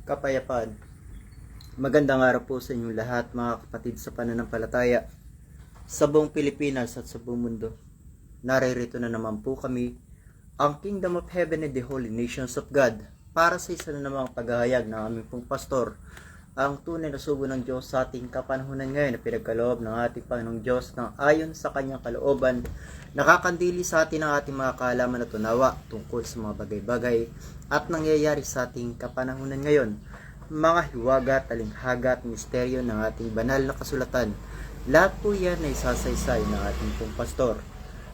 Kapayapaan. Magandang araw po sa inyong lahat mga kapatid sa pananampalataya sa buong Pilipinas at sa buong mundo. Naririto na naman po kami, ang Kingdom of Heaven and the Holy Nations of God, para sa isa na namang paghahayag ng aming pong pastor, ang tunay na sugo ng Diyos sa ating kapanahunan ngayon na pinagkaloob ng ating Panginoong Diyos ng ayon sa kanyang kalooban, nakakandili sa atin ang ating mga kaalaman at tunawa tungkol sa mga bagay-bagay at nangyayari sa ating kapanahunan ngayon, mga hiwaga, talinghaga at misteryo ng ating banal na kasulatan. Lahat po yan ay sasaysay ng ating pong pastor.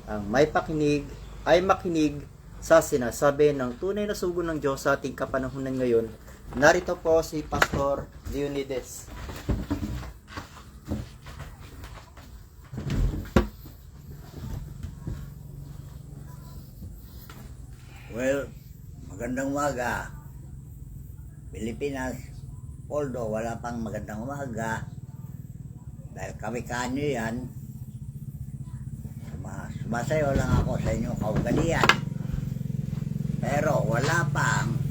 Ang may pakinig ay makinig sa sinasabi ng tunay na sugo ng Diyos sa ating kapanahunan ngayon. Narito po si Pastor Leonides. Well, magandang umaga, Pilipinas. Although wala pang magandang umaga, dahil kami-kanyo yan, sumasayo lang ako sa inyong kaugalian. Pero wala pang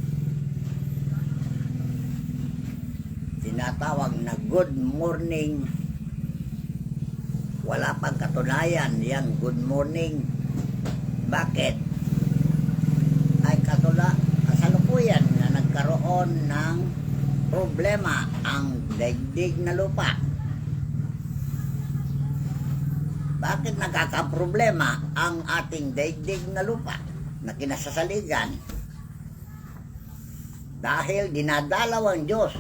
tinatawag na good morning. Wala pang katunayan yan, good morning. Bakit? Ay kasalukuyan na nagkaroon ng problema ang daigdig na lupa. Bakit nagkakaproblema ang ating daigdig na lupa na kinasasaligan? Dahil dinadalaw ang Diyos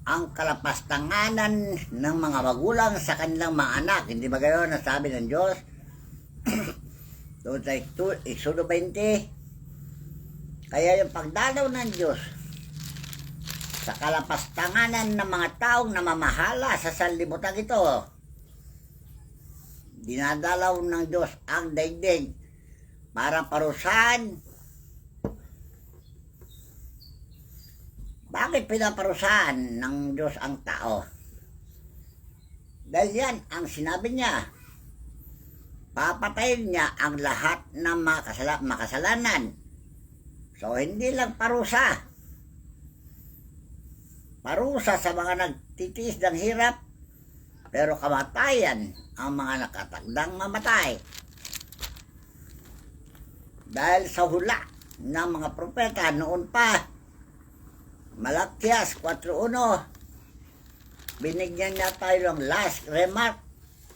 ang kalapastanganan ng mga magulang sa kanilang mga anak. Hindi ba gayon na sabi ng Diyos? Doon sa Exodo 20. Kaya yung pagdalaw ng Diyos sa kalapastanganan ng mga taong namamahala sa sanlibutan ito, dinadalaw ng Diyos ang daigdig para parusahan. Bakit pinaparusahan ng Diyos ang tao? Dahil yan ang sinabi niya, papatayin niya ang lahat ng makasalanan. So hindi lang parusa sa mga nagtitiis ng hirap, pero kamatayan ang mga nakatagdang mamatay. Dahil sa hula ng mga propeta noon pa, Malakias 4:1, binigyan niya tayo ng last remark,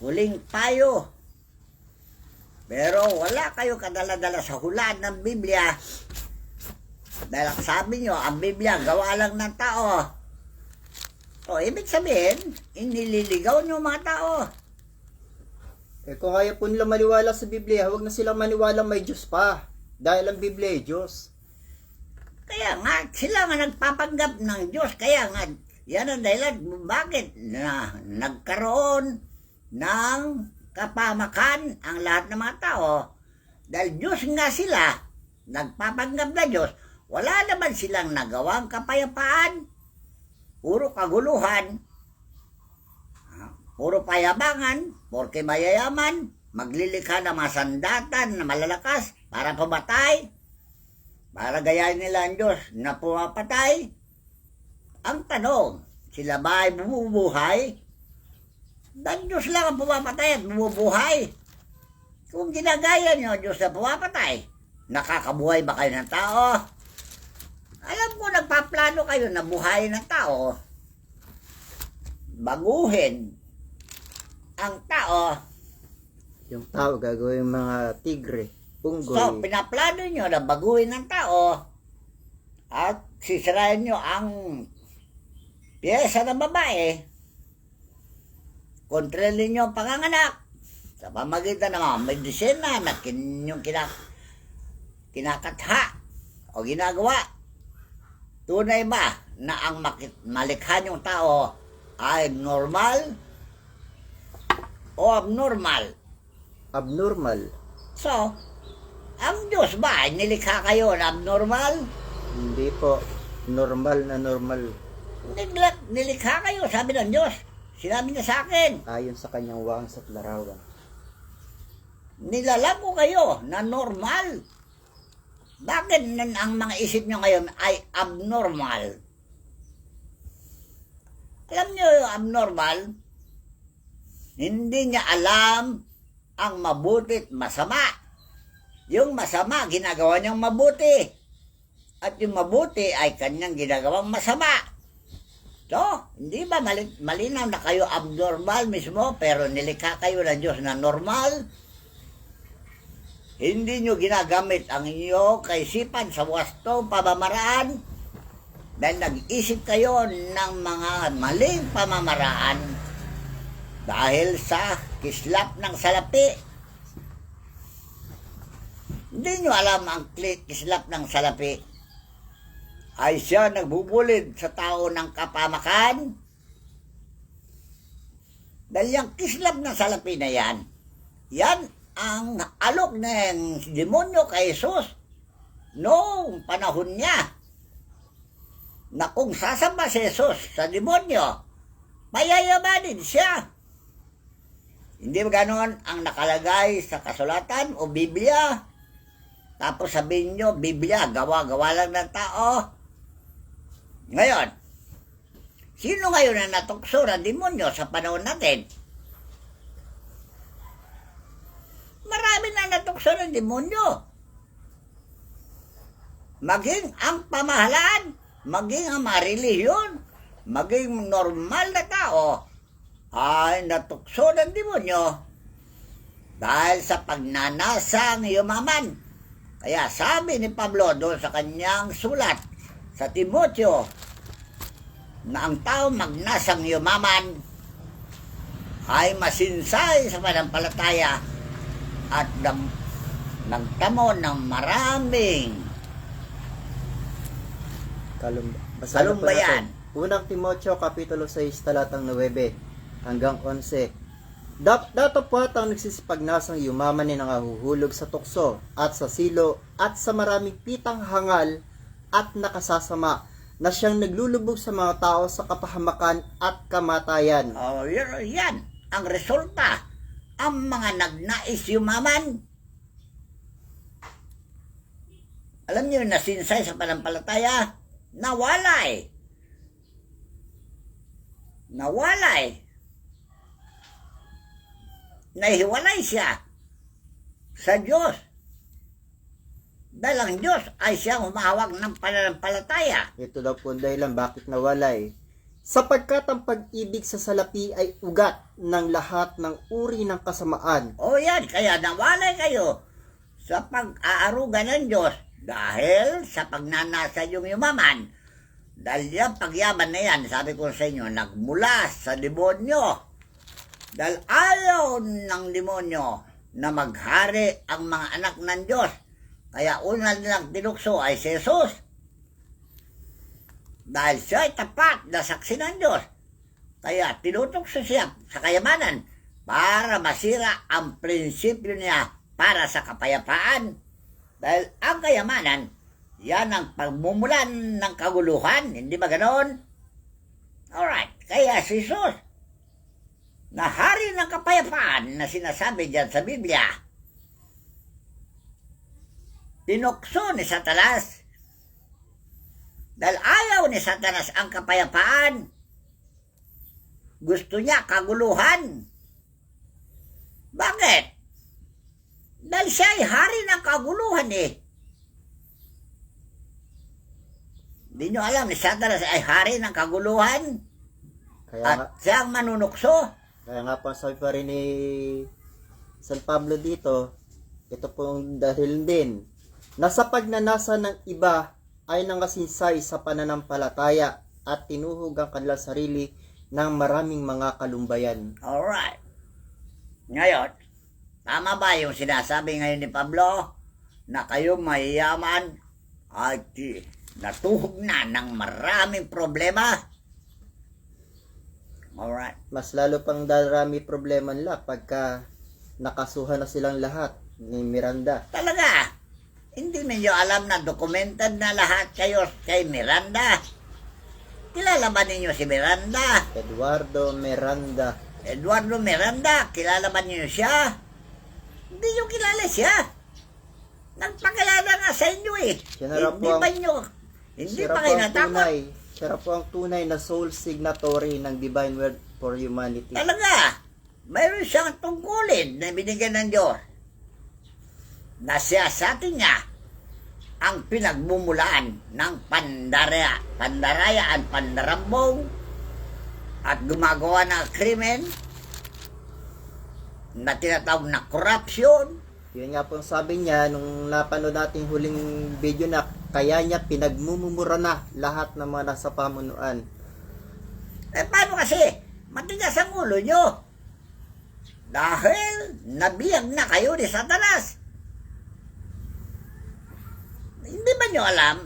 huling payo. Pero wala kayo kadala-dala sa hula ng Biblia. Dahil sabi nyo, ang Biblia gawa lang ng tao. O, ibig sabihin, inililigaw nyo mga tao. Kung ayaw po nila maniwala sa Biblia, huwag na silang maniwala may Diyos pa. Dahil ang Biblia ay Diyos. Kaya nga, sila nga nagpapanggap ng Diyos. Kaya nga, yan ang dahilan bakit na nagkaroon ng kapamakan ang lahat ng mga tao. Dahil Diyos nga sila, nagpapanggap na Diyos. Wala naman silang nagawang kapayapaan. Puro kaguluhan. Puro payabangan. Porque mayayaman. Maglilikha ng mga sandatan na malalakas para pumatay. Para gayahin nila ang Diyos na pumapatay. Ang tanong, sila ba ay bumubuhay? Dahil Diyos lang ang pumapatay at bumubuhay. Kung ginagaya niyo ang Diyos na pumapatay, nakakabuhay ba kayo ng tao? Alam ko, nagpaplano kayo na buhayin ng tao. Baguhin ang tao. Yung tao gagawin mga tigre, unggoy. So, pinaplano nyo na baguhin ng tao at sisirain nyo ang piyesa ng babae. Kontrolin nyo ang panganganak sa pamagitan ng mga medisina na kinakatha o ginagawa. Tunay ba na ang malikha niyong tao ay normal o abnormal? Abnormal. So, ang Diyos ba ay nilikha kayo na abnormal? Hindi po. Normal na normal. Nilikha kayo, sabi ng Diyos. Sinabi niya sa akin. Ayon sa kanyang wangis at larawan. Nilalang ko kayo na normal. Bakit ang mga isip nyo ngayon ay abnormal? Alam niyo, abnormal, hindi niya alam ang mabuti at masama. Yung masama, ginagawa niyang mabuti. At yung mabuti ay kanyang ginagawang masama. So, hindi ba malinaw na kayo abnormal mismo, pero nilikha kayo ng Diyos na normal? Hindi nyo ginagamit ang inyong kaisipan sa wastong pamamaraan dahil nag-isip kayo ng mga maling pamamaraan dahil sa kislap ng salapi. Hindi nyo alam ang kislap ng salapi ay siya nagbubulid sa tao ng kapamakan. Dahil yung kislap ng salapi na yan ang alok ng demonyo kay Jesus noong panahon niya na kung sasamba si Jesus sa demonyo, mayayamanin siya. Hindi ba ganon ang nakalagay sa kasulatan o Biblia? Tapos sabihin nyo, Biblia, gawa-gawa lang ng tao. Ngayon, sino ngayon na natukso ng demonyo sa panahon natin? Marami na natukso ng demonyo. Maging ang pamahalaan, maging ang mga relihiyon, maging normal na tao, ay natukso ng demonyo dahil sa pagnanasang yumaman. Kaya sabi ni Pablo doon sa kanyang sulat sa Timoteo na ang tao magnasang yumaman ay masinsay sa pananampalataya at nagtamo ng maraming kalumbayan. Unang Timoteo, Kapitulo 6, talatang 9 hanggang 11. Datapwat ang nagsisipagnasang yumaman ni nangahuhulog sa tukso at sa silo at sa maraming pitang hangal at nakasasama na siyang naglulubog sa mga tao sa kapahamakan at kamatayan. Oh, yan ang resulta. Ang mga nagnais yumaman. Alam niyo, nasinsay sa pananampalataya, nawalay. Nahiwalay siya sa Diyos. Dahil ang Diyos ay siyang humahawak ng pananampalataya. Ito daw po ang dahilan bakit nawalay. Sapagkat ang pag-ibig sa salapi ay ugat ng lahat ng uri ng kasamaan. O yan, kaya nawalay kayo sa pag-aaruga ng Diyos dahil sa pagnanasa yung yumaman. Dahil yung pagyaman na yan, sabi ko sa inyo, nagmula sa demonyo. Dahil ayaw ng demonyo na maghari ang mga anak ng Diyos. Kaya una nilang tinukso ay si Jesus. Dahil siya ay tapat na saksi ng Diyos. Kaya tinutokso siya sa kayamanan para masira ang prinsipyo niya para sa kapayapaan. Dahil ang kayamanan, yan ang pagmumulan ng kaguluhan. Hindi ba ganon? Alright, kaya si Jesus, na hari ng kapayapaan na sinasabi dyan sa Biblia, tinukso ni Satanas. Dahil ayaw ni Satanas ang kapayapaan. Gusto niya kaguluhan. Bakit? Dahil siya ay hari ng kaguluhan eh. Hindi nyo alam ni Satanas ay hari ng kaguluhan. At siya ang manunukso. Kaya nga po sabi pa rin ni San Pablo dito, ito pong dahil din na sa pagnanasa ng iba ay nangasinsay sa pananampalataya at tinuhog ang kanilang sarili ng maraming mga kalumbayan. Alright. Ngayon, tama ba yung sinasabi ngayon ni Pablo na kayo mayayaman ay natuhog na ng maraming problema? Alright. Mas lalo pang darami problema nila pagka nakasuhan na silang lahat ni Miranda. Talaga? Hindi ninyo alam na documented na lahat kayo kay Miranda? Kilala ba ninyo si Miranda? Eduardo Miranda. Eduardo Miranda, kilala ba ninyo siya? Hindi nyo kilala siya. Nagpakilala nga sa inyo eh. Siya na raw Hindi po ba nyo? Hindi siya pa raw kayo po ang natakot? tunay Siya raw po ang tunay na soul signatory ng Divine Word for Humanity. Talaga, mayroon siyang tungkulin na binigyan ng Diyos. Nasiyasatin niya ang pinagmumulaan ng pandarayaan, pandarambong, at gumagawa ng krimen na tinatawag na corruption. Yun nga po ang sabi niya nung napanood nating huling video na kaya niya pinagmumura na lahat ng mga nasa pamunuan. Paano kasi? Matigas ang ulo nyo. Dahil nabiyag na kayo ni Satanas. Hindi ba nyo alam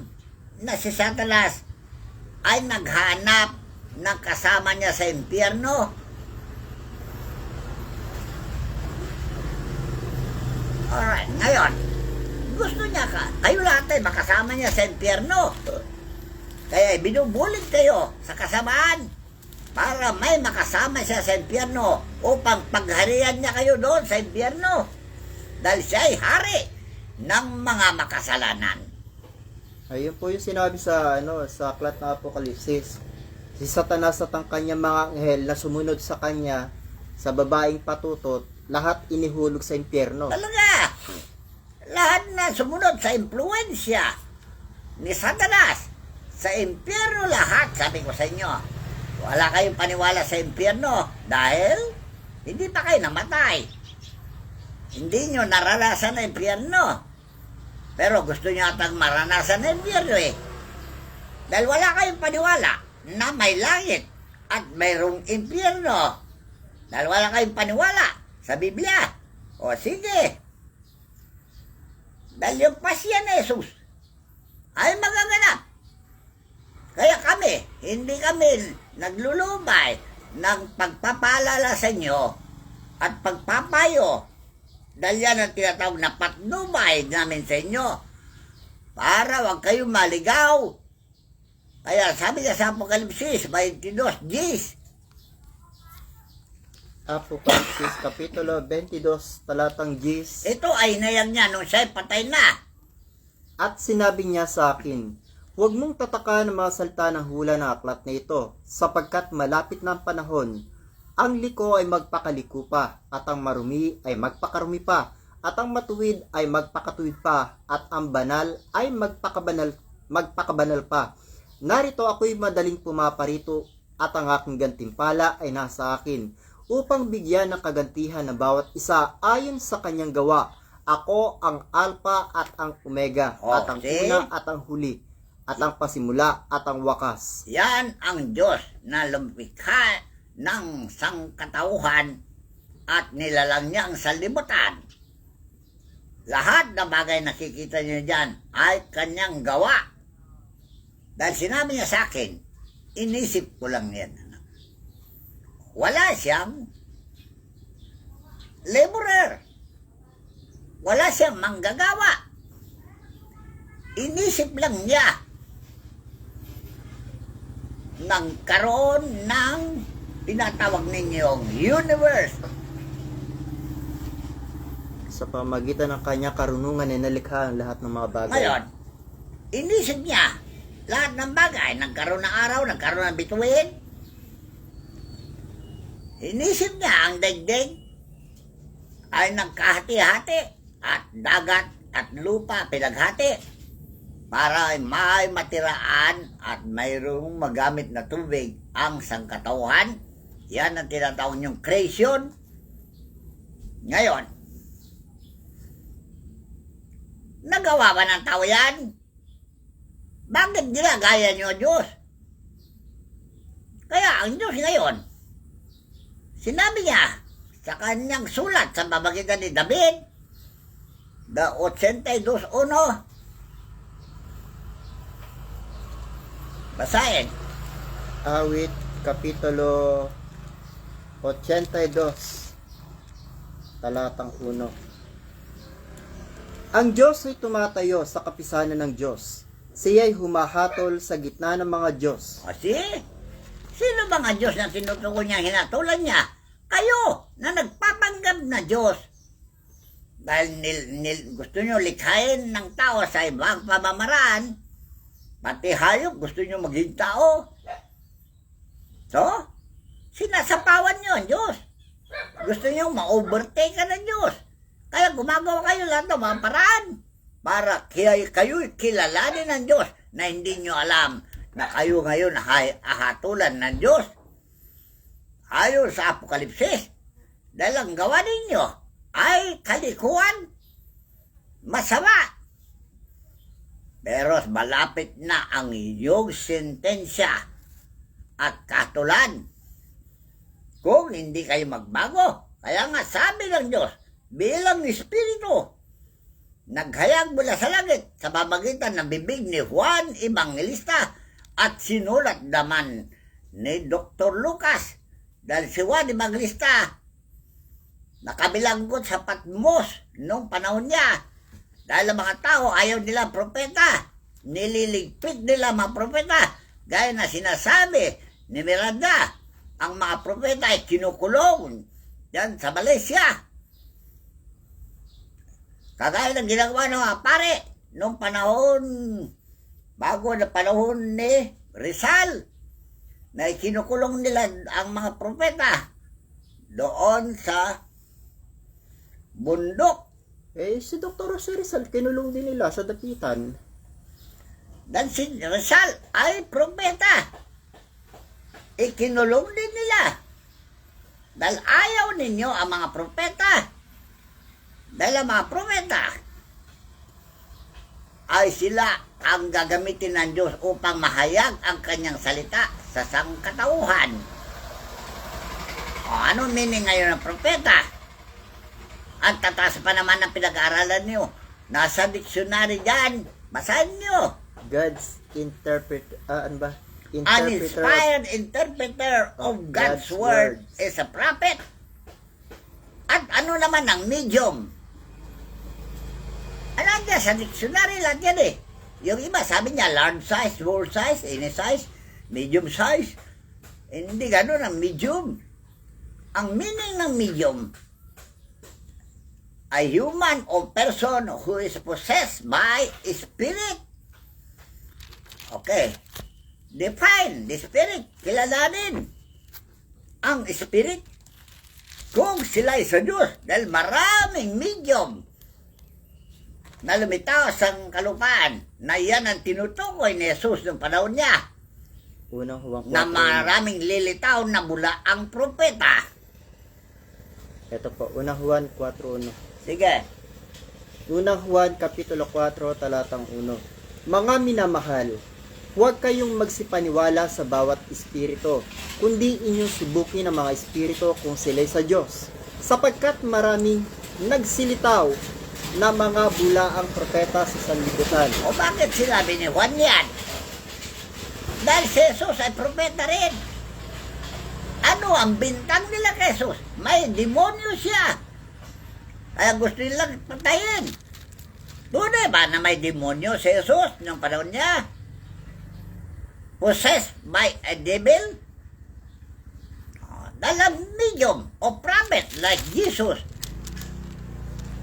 na si Satanas ay naghanap ng kasama niya sa impyerno? Alright, ngayon, gusto niya kayo lahat ay makasama niya sa impyerno. Kaya binubulit kayo sa kasamaan para may makasama siya sa impyerno upang pagharian niya kayo doon sa impyerno. Dahil siya ay hari ng mga makasalanan. Ayun po yung sinabi sa sa aklat ng Apokalipsis. Si Satanas at ang kanyang mga anghel na sumunod sa kanya sa babaeng patutot, lahat inihulog sa impyerno. Talaga, lahat na sumunod sa impluensya ni Satanas sa impyerno lahat, sabi ko sa inyo. Wala kayong paniwala sa impyerno dahil hindi pa kayo namatay. Hindi nyo naranasan ang impyerno. Pero gusto nyo atang maranasan ang impyerno eh. Dahil wala kayong paniwala na may langit at mayroong impyerno. Dahil wala kayong paniwala sa Biblia. O sige. Dahil yung pasya ni Jesus ay magaganap. Kaya kami, hindi kami naglulubay ng pagpapaalala sa inyo at pagpapayo. Dahil yan ang tinatawag na patnubay namin sa inyo para wag kayong maligaw. Kaya sabi niya sa Apokalipsis 22:10, Apokalipsis Kapitulo 22, talatang 10. ito ay inayang niya nung siya'y patay na. At sinabi niya sa akin, huwag mong tatakan ang mga salita ng hula ng aklat na ito, sapagkat malapit na ang panahon. Ang liko ay magpakaliko pa, at ang marumi ay magpakarumi pa, at ang matuwid ay magpakatuwid pa, at ang banal ay magpakabanal pa. Narito ako'y madaling pumaparito, at ang aking gantimpala ay nasa akin, upang bigyan ng kagantihan ng bawat isa ayon sa kanyang gawa. Ako ang Alpha at ang Omega, at ang una at ang huli, at ang pasimula at ang wakas. Yan ang Diyos na lumikha ng sangkatauhan at nilalang niya ang sanlibutan. Lahat ng bagay nakikita niyo dyan ay kanyang gawa. Dahil sinabi niya sa akin, inisip ko lang yan. Wala siyang laborer. Wala siyang manggagawa. Inisip lang niya nang karoon ng tinatawag ninyong universe. Sa pamagitan ng kanyang karunungan ay nalikha ang lahat ng mga bagay. Ngayon, inisip niya lahat ng bagay. Nagkaroon ng araw, nagkaroon ng bituin. Inisip niya ang daigdig ay nagkahati-hati at dagat at lupa pinaghati para may matiraan at mayroong magamit na tubig ang sangkatauhan. Yan ang tinatawag niyong creation. Ngayon, nagawa ba ng tao yan? Bakit ginagaya niyo Diyos? Kaya ang Diyos ngayon, sinabi niya sa kanyang sulat sa babagitan ni David, the 82:1, basahin. Awit Kapitulo 82, talatang 1. Ang Diyos ay tumatayo sa kapisanan ng Diyos. Siya'y humahatol sa gitna ng mga Diyos. Kasi, sino ba nga Diyos na tinutukoy niya, hinatulan niya? Kayo na nagpapanggap na Diyos. Dahil gusto nyo likhain ng tao sa ibang pamamaraan, Pati hayop, gusto nyo maging tao. So, sinasapawan nyo ang Diyos. Gusto nyo ma-overtake ka ng Diyos. Kaya gumagawa kayo lahat ng mga paraan para kayo'y kilalanin ng Diyos na hindi nyo alam na kayo ngayon ahatulan ng Diyos. Ayon sa Apokalipsis, dahil ang gawa ninyo ay kalikuan, masama. Pero malapit na ang iyong sentensya at katulan kung hindi kayo magbago. Kaya nga sabi ng Diyos, bilang Espiritu, naghayag mula sa langit sa pamagitan ng bibig ni Juan Evangelista at sinulat naman ni Dr. Lucas. Dahil si Juan Evangelista nakabilanggot sa Patmos noong panahon niya. Dahil ang mga tao ayaw nila propeta. Nililigpit nila mga propeta. Gaya na sinasabi ni Miranda, ang mga propeta ay kinukulong yan sa Malaysia. Kagaya ng ginagawa ng mga pare noong panahon, bago na panahon ni Rizal, na kinukulong nila ang mga propeta doon sa bundok. Si Dr. Jose Rizal, kinulong din nila sa dapitan. Dan si Rizal ay propeta. Ikinulong din nila. Dahil ayaw ninyo ang mga propeta. Dahil ang mga propeta ay sila ang gagamitin ng Diyos upang mahayag ang kanyang salita sa sangkatauhan. O ano meaning ngayon ng propeta? Ang tataas pa naman ang pinag-aaralan niyo. Nasa dictionary dyan. Basahin niyo. God's interpreter. An inspired interpreter of God's word is a prophet. At ano naman ang medium? Alam niya, sa dictionary lang yan eh. Yung iba, sabi niya, large size, small size, any size, medium size. Hindi ganun ang medium. Ang meaning ng medium, a human or person who is possessed by spirit. Okay. Define the spirit. Kilalanin ang spirit kung sila ay sa Diyos. Dahil maraming medium na lumitaw sa kalupaan na yan ang tinutukoy ni Jesus ng panahon niya. Unang Juan 4. Na maraming lilitaw na mula ang propeta. Ito po, Unang Juan 4.1. Sige. Unang Juan Kapitulo 4, talatang 1. Mga minamahal, huwag kayong magsipaniwala sa bawat espiritu, kundi inyong subukin ang mga espiritu kung sila'y sa Diyos. Sapagkat maraming nagsilitaw na mga bulaang propeta sa sanlibutan. O bakit sinabi ni Juan yan? Dahil si Jesus ay propeta rin. Ano ang bintang nila kay Jesus? May demonyo siya. Kaya gusto nilang patayin. Tunay ba na may demonyo si Jesus ng panahon niya? Possessed by a devil? Dalam medium o prophet like Jesus.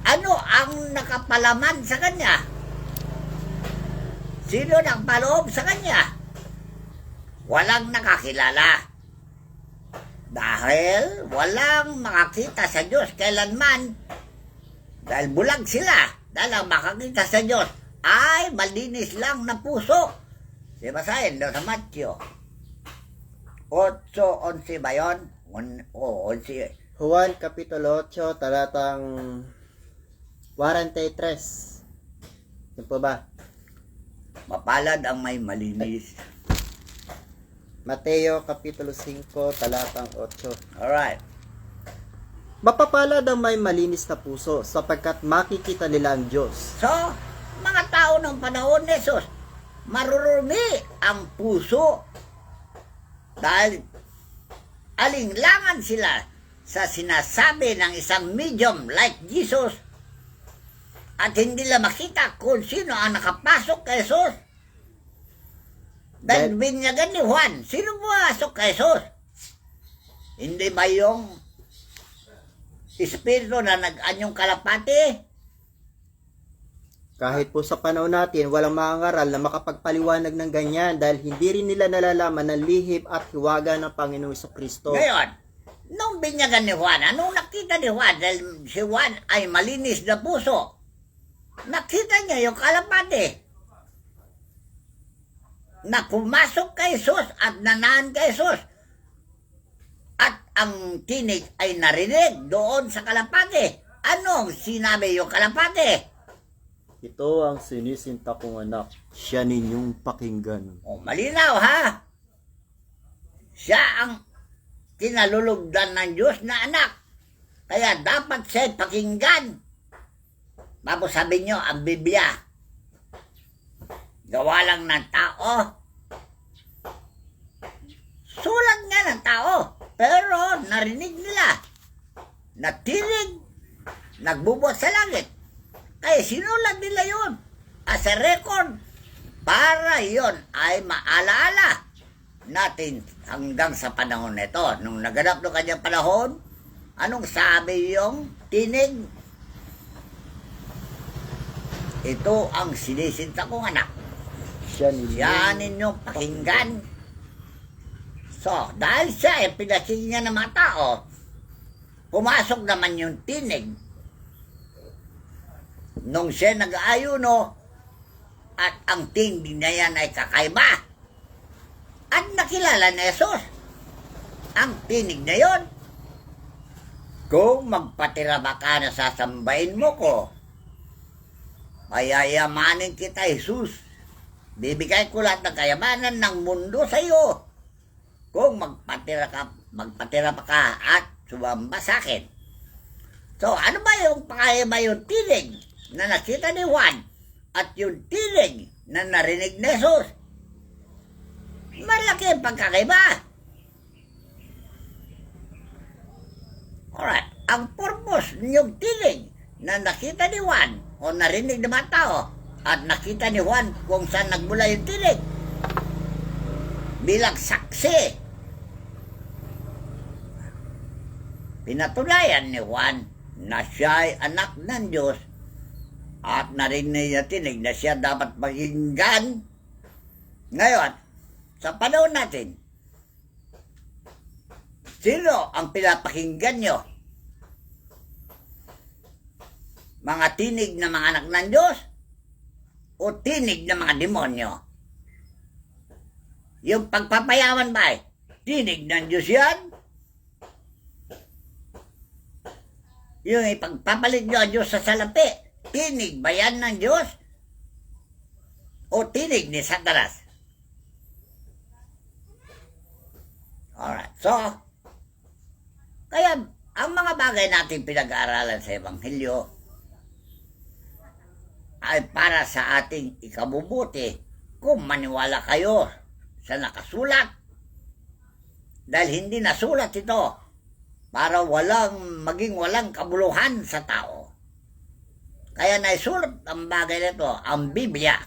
Ano ang nakapalaman sa kanya? Sino nagpaloob sa kanya? Walang nakakilala. Dahil walang makakita sa Diyos kailanman. Dahil bulag sila. Dahil ang makakita sa Diyos ay malinis lang na puso. Basahin doon sa Matthew 8:11 ba yun? 11. Juan Kapitulo 8, talatang 43. Yun po ba? Mapalad ang may malinis. Mateo Kapitulo 5, talatang 8. Alright. Mapapalad ang may malinis na puso sapagkat makikita nila ang Diyos. So, mga tao ng panahon ni Jesus, marurumi ang puso dahil alinglangan sila sa sinasabi ng isang medium like Jesus at hindi nila makita kung sino ang nakapasok kay Jesus. Dahil binyagan ni Juan, sino pumasok kay Jesus? Hindi ba yung espiritu na nag-anyong kalapati? Kahit po sa panahon natin, walang mangangaral na makapagpaliwanag ng ganyan dahil hindi rin nila nalalaman ng lihim at hiwaga ng Panginoong Kristo. Ngayon, nung binyagan ni Juan, anong nakita ni Juan? Dahil si Juan ay malinis na puso. Nakita niya yung kalapate na pumasok kay Jesus at nanaan kay Jesus. At ang tinig ay narinig doon sa kalapate. Anong sinabi yung kalapate? Ito ang sinisinta kong anak, siya ninyong pakinggan. O, malinaw ha? Siya ang kinalulugdan ng Diyos na anak. Kaya dapat siya pakinggan. Tapos sabi nyo, ang Biblia, gawa lang ng tao. Sulat nga ng tao. Pero narinig nila. Natinig. Nagbubuhat sa langit. Kaya sinulat nila yun as a record para yon ay maalaala natin hanggang sa panahon nito. Nung naganap ng kanyang panahon, anong sabi yung tinig? Ito ang sinisinta kong anak. Siya Siya ninyong pakinggan. So, dahil siya ay pinakinggan ng mga tao, pumasok naman yung tinig. Nung siya nag-aayuno, at ang tinig na yan ay kakaiba. At nakilala ni Jesus ang tinig na yon. Kung magpatira ba ka na sasambahin mo ko, mayayamanin kita, Jesus. Bibigay ko lahat ng kayamanan ng mundo sa iyo. Kung magpatira pa ka at sumamba sa akin. So, ano ba yung pakaiba yung tinig na nakita ni Juan at yung tinig na narinig ni Jesus? Malaki ang pagkakaiba. Alright, ang purpose yung tinig na nakita ni Juan o narinig ng mga tao at nakita ni Juan kung saan nagmula yung tinig bilang saksi. Pinatunayan ni Juan na siya ay anak ng Diyos at narinig niya tinig na siya dapat pakinggan. Ngayon, sa panahon natin, sino ang pinapakinggan nyo? Mga tinig ng mga anak ng Diyos o tinig ng mga demonyo? Yung pagpapayaman ba ay tinig ng Diyos yan? Yung ipagpapalit nyo ang Diyos sa salapi, tinig ba yan ng Diyos? O tinig ni Satanas? Alright, so, kaya ang mga bagay natin pinag-aaralan sa Ebanghelyo ay para sa ating ikabubuti kung maniwala kayo sa nakasulat. Dahil hindi nasulat ito para maging walang kabuluhan sa tao. Kaya naisulat ang bagay nito, ang Biblia.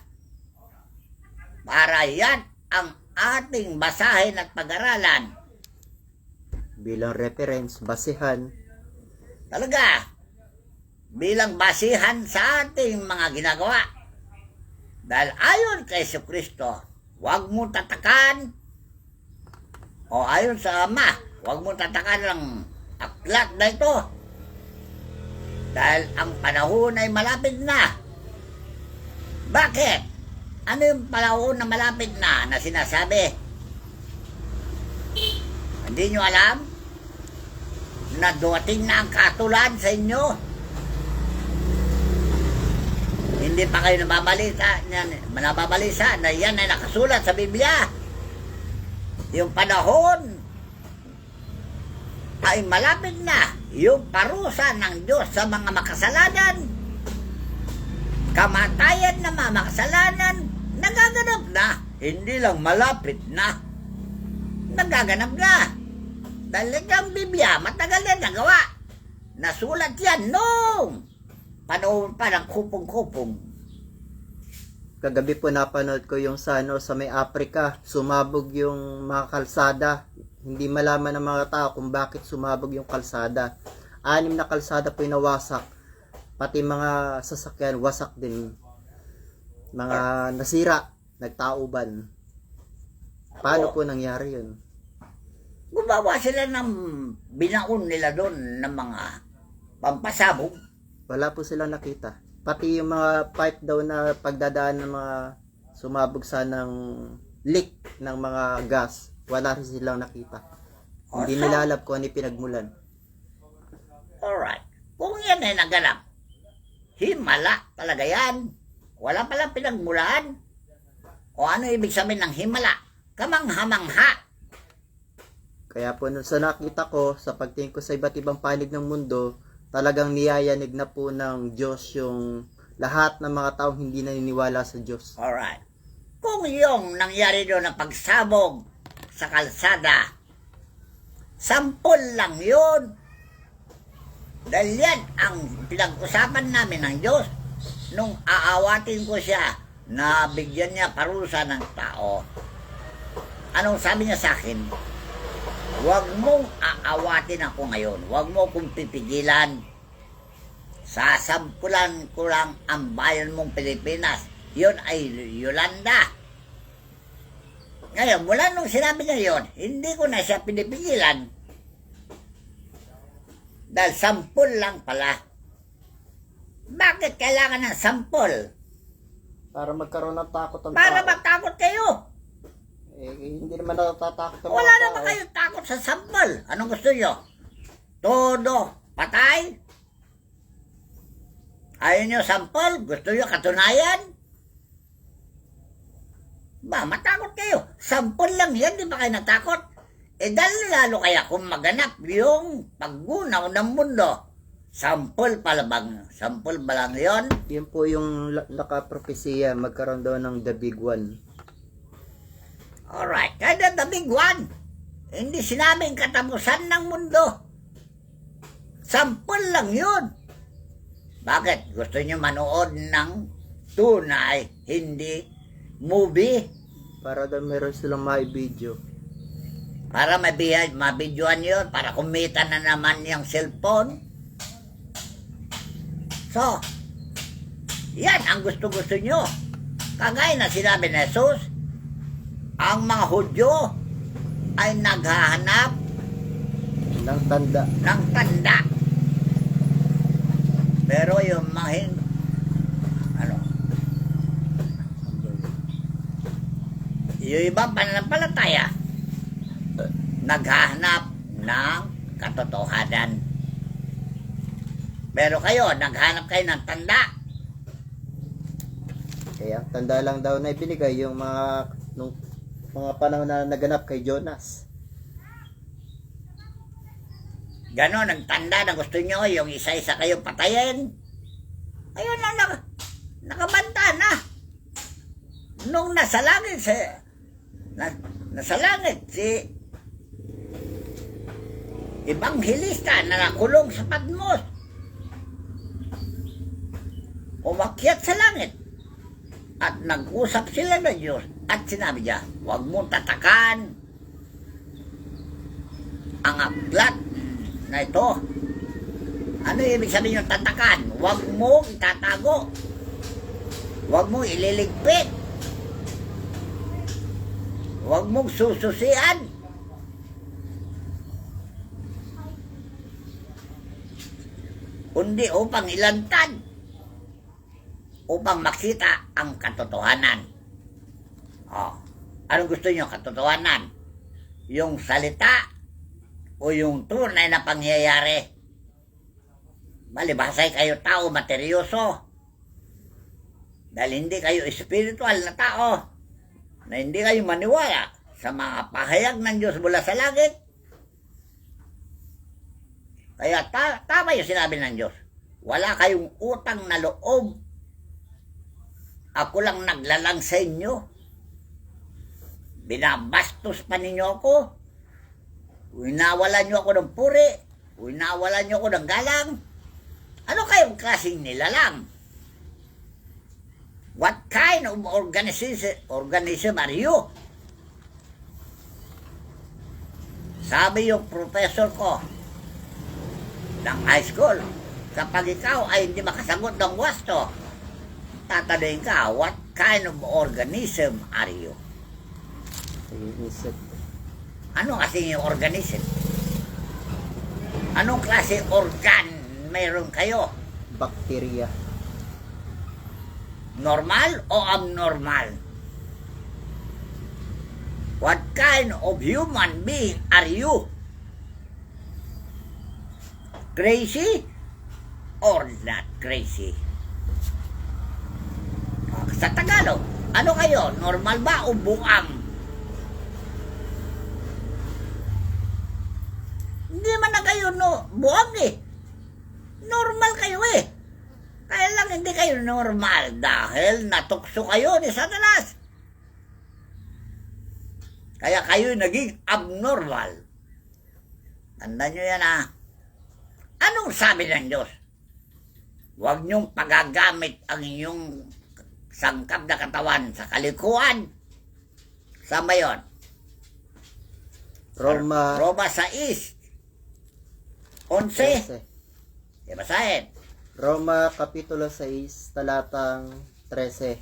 Para yan ang ating basahin at pag-aralan. bilang reference, basihan. Talaga, bilang basihan sa ating mga ginagawa. Dahil ayon kay Jesucristo, huwag mo tatakan, o ayon sa Ama, huwag mo tatakan ng aklat na ito. Dahil ang panahon ay malapit na. Bakit? Ano yung panahon na malapit na sinasabi? Hindi nyo alam na dumating na ang katulad sa inyo? Hindi pa kayo nababalisa na yan ay nakasulat sa Biblia. Yung panahon ay malapit na, yung parusa ng Diyos sa mga makasalanan, kamatayan ng mga makasalanan, nagaganap na. Hindi lang malapit na, nagaganap na. Dahil ang Biblia, matagal na nagawa. Nasulat yan noong panahon pa ng kupong-kupong. Kagabi po napanood ko yung sa may Africa, sumabog yung mga kalsada. Hindi malaman ng mga tao kung bakit sumabog yung kalsada. 6 na kalsada po yung nawasak. Pati mga sasakyan, wasak din. mga nasira, nagtauban. Paano po nangyari yun? Gumawa sila ng binaon nila doon ng mga pampasabog. Wala po silang nakita. Pati yung mga pipe daw na pagdadaan ng mga sumabog sa ng leak ng mga gas, wala rin silang nakita. Hindi So, nila alam kung ano yung pinagmulan. alright. Kung yan ay naganap, himala talaga yan. Wala palang pinagmulan. O ano ibig sabihin ng himala? Kamangha-mangha. Kaya po sa nakita ko, sa pagtingin ko sa iba't ibang panig ng mundo, talagang niyayanig na po ng Diyos yung lahat ng mga taong hindi naniniwala sa Diyos. Alright. Kung yung nangyari doon na pagsabog sa kalsada, sampol lang yun. Dahil yan ang pinag-usapan namin ng Diyos nung aawatin ko siya na bigyan niya parusa ng tao. Anong sabi niya sa akin? Huwag mong aawatin ako ngayon. Huwag mo akong pipigilan. Sasampulan ko lang ang bayan mong Pilipinas. Yun ay Yolanda. Ngayon, mula nung sinabi niya yun, hindi ko na siya pinipigilan. Dahil sampol lang pala. Bakit kailangan ng sampol? Para magkaroon ng takot ang Para tao. matakot kayo. Hindi naman natatakot ang Wala mga naman tao. kayong takot sa sampol. Anong gusto nyo? Todo patay? Ayaw nyo sampol? Gusto nyo katunayan? Ba, matakot kayo. Sampol lang yan, di ba kayo natakot? Dahil lalo kaya kung maganap yung paggunaw ng mundo. Sampol pa lang. Sampol ba lang yun? Yun po yung nakapropesiya, magkaroon daw ng the big one. Alright, kaya the big one. Hindi sinabing katapusan ng mundo. Sampol lang yun. Bakit? Gusto nyo manood ng tunay, hindi movie? Para daw meron silang may video. Para mabidyoan yun, para kumita na naman yung cellphone. So, yan ang gusto-gusto nyo. Kagaya na sinabi ni Jesus, ang mga Hudyo ay naghahanap Ng tanda. ng tanda. Pero yung mga yung ibang pananampalataya, naghahanap ng katotohanan. Pero kayo, naghanap kayo ng tanda. Kaya ang tanda lang daw na ibinigay yung nung mga panahon na naganap kay Jonas. Ganon, ang tanda na gusto nyo, yung isa-isa kayong patayin. Ayun na, nakabanta na. Nung nasa langit, nasa langit, si Ebanghilista na nakulong sa Patmos, umakyat sa langit at nag-usap sila ng Diyos at sinabi niya, huwag mong tatakan ang aklat na ito. Ano ibig sabihin yung tatakan? Huwag mong itatago, huwag mong ililigpit, huwag mong sususian. Kundi upang ilantad, upang makita ang katotohanan. Anong gusto niyo katotohanan? Yung salita o yung tunay na pangyayari? Malibasay kayo tao materyoso. Dahil hindi kayo espiritual na tao, na hindi kayo maniwala sa mga pahayag ng Diyos mula sa langit. Kaya tama yung sinabi ng Diyos. Wala kayong utang na loob. Ako lang naglalang sa inyo. Binabastos pa ninyo ako. Winawalan nyo ako ng puri. Winawalan nyo ako ng galang. Ano kayong klaseng nilalang? What kind of organism are you? Sabi yung professor ko ng high school, kapag ikaw ay hindi makasagot ng wasto, tatanungin ka, what kind of organism are you? Ay, insect. Ano kasi yung organism? Anong klase organ mayroon kayo? Bacteria. Normal o abnormal? What kind of human being are you? Crazy or not crazy? Sa Tagalog, ano kayo? Normal ba o buang? Hindi man na kayo buang eh. Normal kayo eh. Kaya lang hindi kayo normal dahil natukso kayo ni Satanas. Kaya kayo naging abnormal. Tandaan nyo yan ha. Anong sabi ng Diyos? Huwag niyong pagagamit ang inyong sangkap na katawan sa kalikuan. Saan ba yun? Roma 6. 11. Basahin. Roma Kapitulo 6, talatang 13.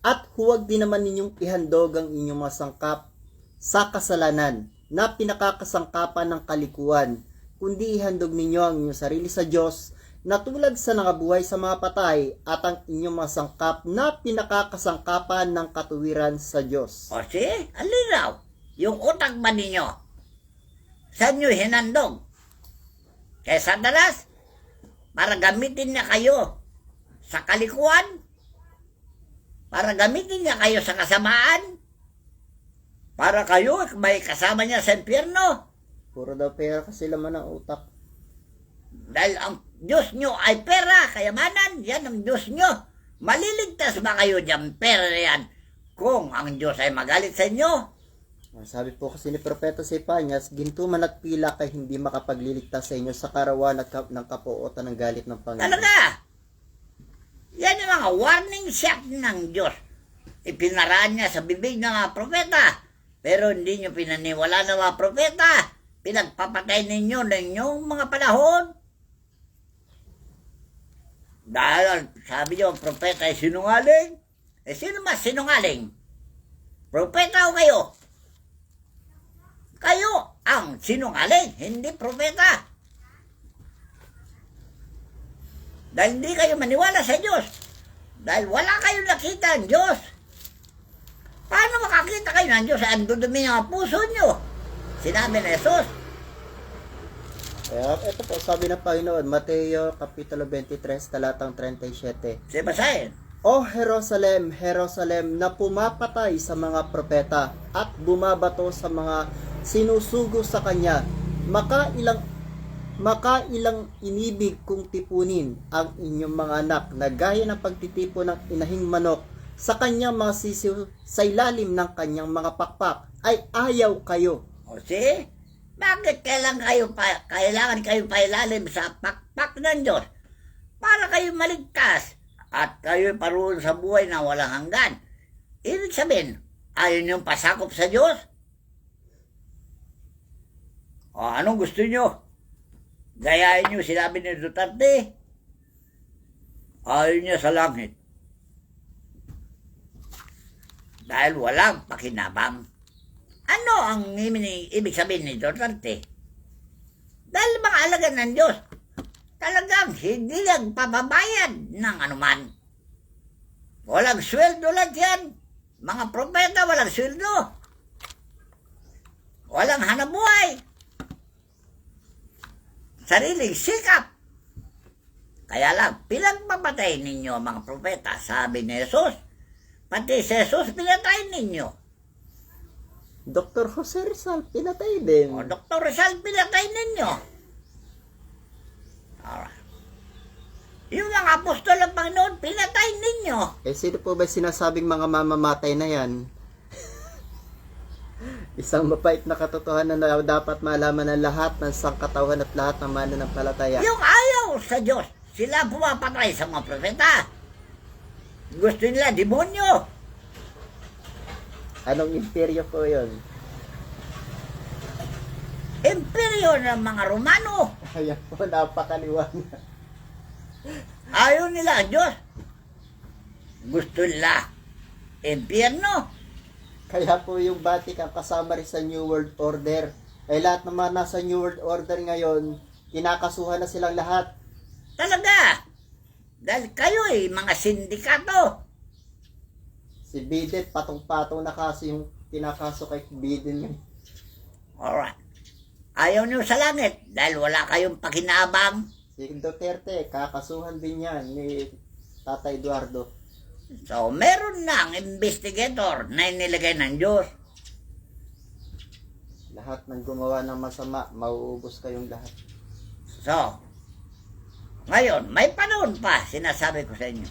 At huwag din naman ninyong ihandog ang inyong mga sangkap sa kasalanan na pinakakasangkapan ng kalikuan, kundi ihandog ninyo ang inyong sarili sa Diyos na tulad sa nangabuhay sa mga patay at ang inyong mga sangkap na pinakakasangkapan ng katuwiran sa Diyos. O si, alinaw, yung utak ba ninyo? Saan nyo hinandog? Kaya Satanas, para gamitin niya kayo sa kalikuan? Para gamitin niya kayo sa kasamaan? Para kayo may kasama niya sa impyerno? Puro daw pera kasi laman ng utak. Dahil ang Diyos nyo ay pera, kayamanan, yan ang Diyos nyo. Maliligtas ba kayo dyan, pera yan, kung ang Diyos ay magalit sa inyo? Sabi po kasi ni Propeta Sefanias, ginto man at pila kay hindi makapagliligtas sa inyo sa karawan at ng kapuotan ng galit ng Panginoon. Talaga! Yan yung mga warning shot ng Diyos. Ipinaraan niya sa bibig ng mga propeta. Pero hindi nyo pinaniwala ng mga propeta. Pinagpapatay ninyo ng inyong mga panahon. Dahil sabi nyo, ang propeta ay sinungaling. Eh, sino mas sinungaling? Propeta o kayo? Kayo ang sinungaling, hindi propeta. Dahil hindi kayo maniwala sa Diyos. Dahil wala kayong nakita ang Diyos. Paano makakita kayo ng Diyos? Ang dudumi ng puso nyo. Sinabi ni Jesus. Kaya ito po sabi ng Panginoon, Mateo Kapitulo 23, talatang 37. Sige, basahin. O Jerusalem, Jerusalem, na pumapatay sa mga propeta at bumabato sa mga sinusugo sa kanya, makailang inibig kong tipunin ang inyong mga anak na gaya ng pagtitipon ng inahing manok sa kanyang mga sisiw sa ilalim ng kanyang mga pakpak, ay ayaw kayo. O see? Bakit kailangan kayo pailalim sa pakpak ng Diyos? Para kayo maligtas at kayo paroon sa buhay na walang hanggan. Ibig sabihin, ayaw niyong pasakop sa Diyos? O anong gusto niyo? Gayahin niyo sinabi ni Duterte? Ayaw niya sa langit. Dahil walang pakinabang. Ano ang ibig sabihin ni Duterte? Dahil mga alagad ng Diyos, talagang hindi nagpapabayad ng anuman. Walang sweldo lang yan. Mga propeta, walang sweldo. Walang hanabuhay. Sariling sikap. Kaya lang, pinagpapatay ninyo ang mga propeta, sabi ni Jesus. Pati si Jesus, pinatay ninyo. Dr. Jose Rizal, pinatay din. O, Dr. Rizal, pinatay ninyo. Alright. Yung mga apostol ng Panginoon, pinatay ninyo. Eh, sino po ba sinasabing mga mamamatay na yan? Isang mapait na katotohanan na dapat malaman ng lahat ng sangkatawan at lahat ng mananampalataya. Yung ayaw sa Diyos, sila pumapatay sa mga propeta. Gusto nila, demonyo. Anong imperyo po yun? Imperyo ng mga Romano. Ayan po, napakaliwanag. Ayaw nila ang Diyos. gusto nila impyerno. Kaya po yung Vatican kasama rin sa New World Order. Ay lahat naman nasa New World Order ngayon, kinakasuhan na silang lahat. Talaga. Dahil kayo mga sindikato. Si Biden, patong-patong na kasi yung kinakaso kay Biden. Alright. Ayaw niyo sa langit dahil wala kayong pakinabang. Si Duterte, kakasuhan din yan ni Tatay Eduardo. So, meron ng investigator na inilagay ng Diyos. Lahat ng gumawa ng masama, mauubos kayong lahat. So, ngayon, may panahon pa, sinasabi ko sa inyo.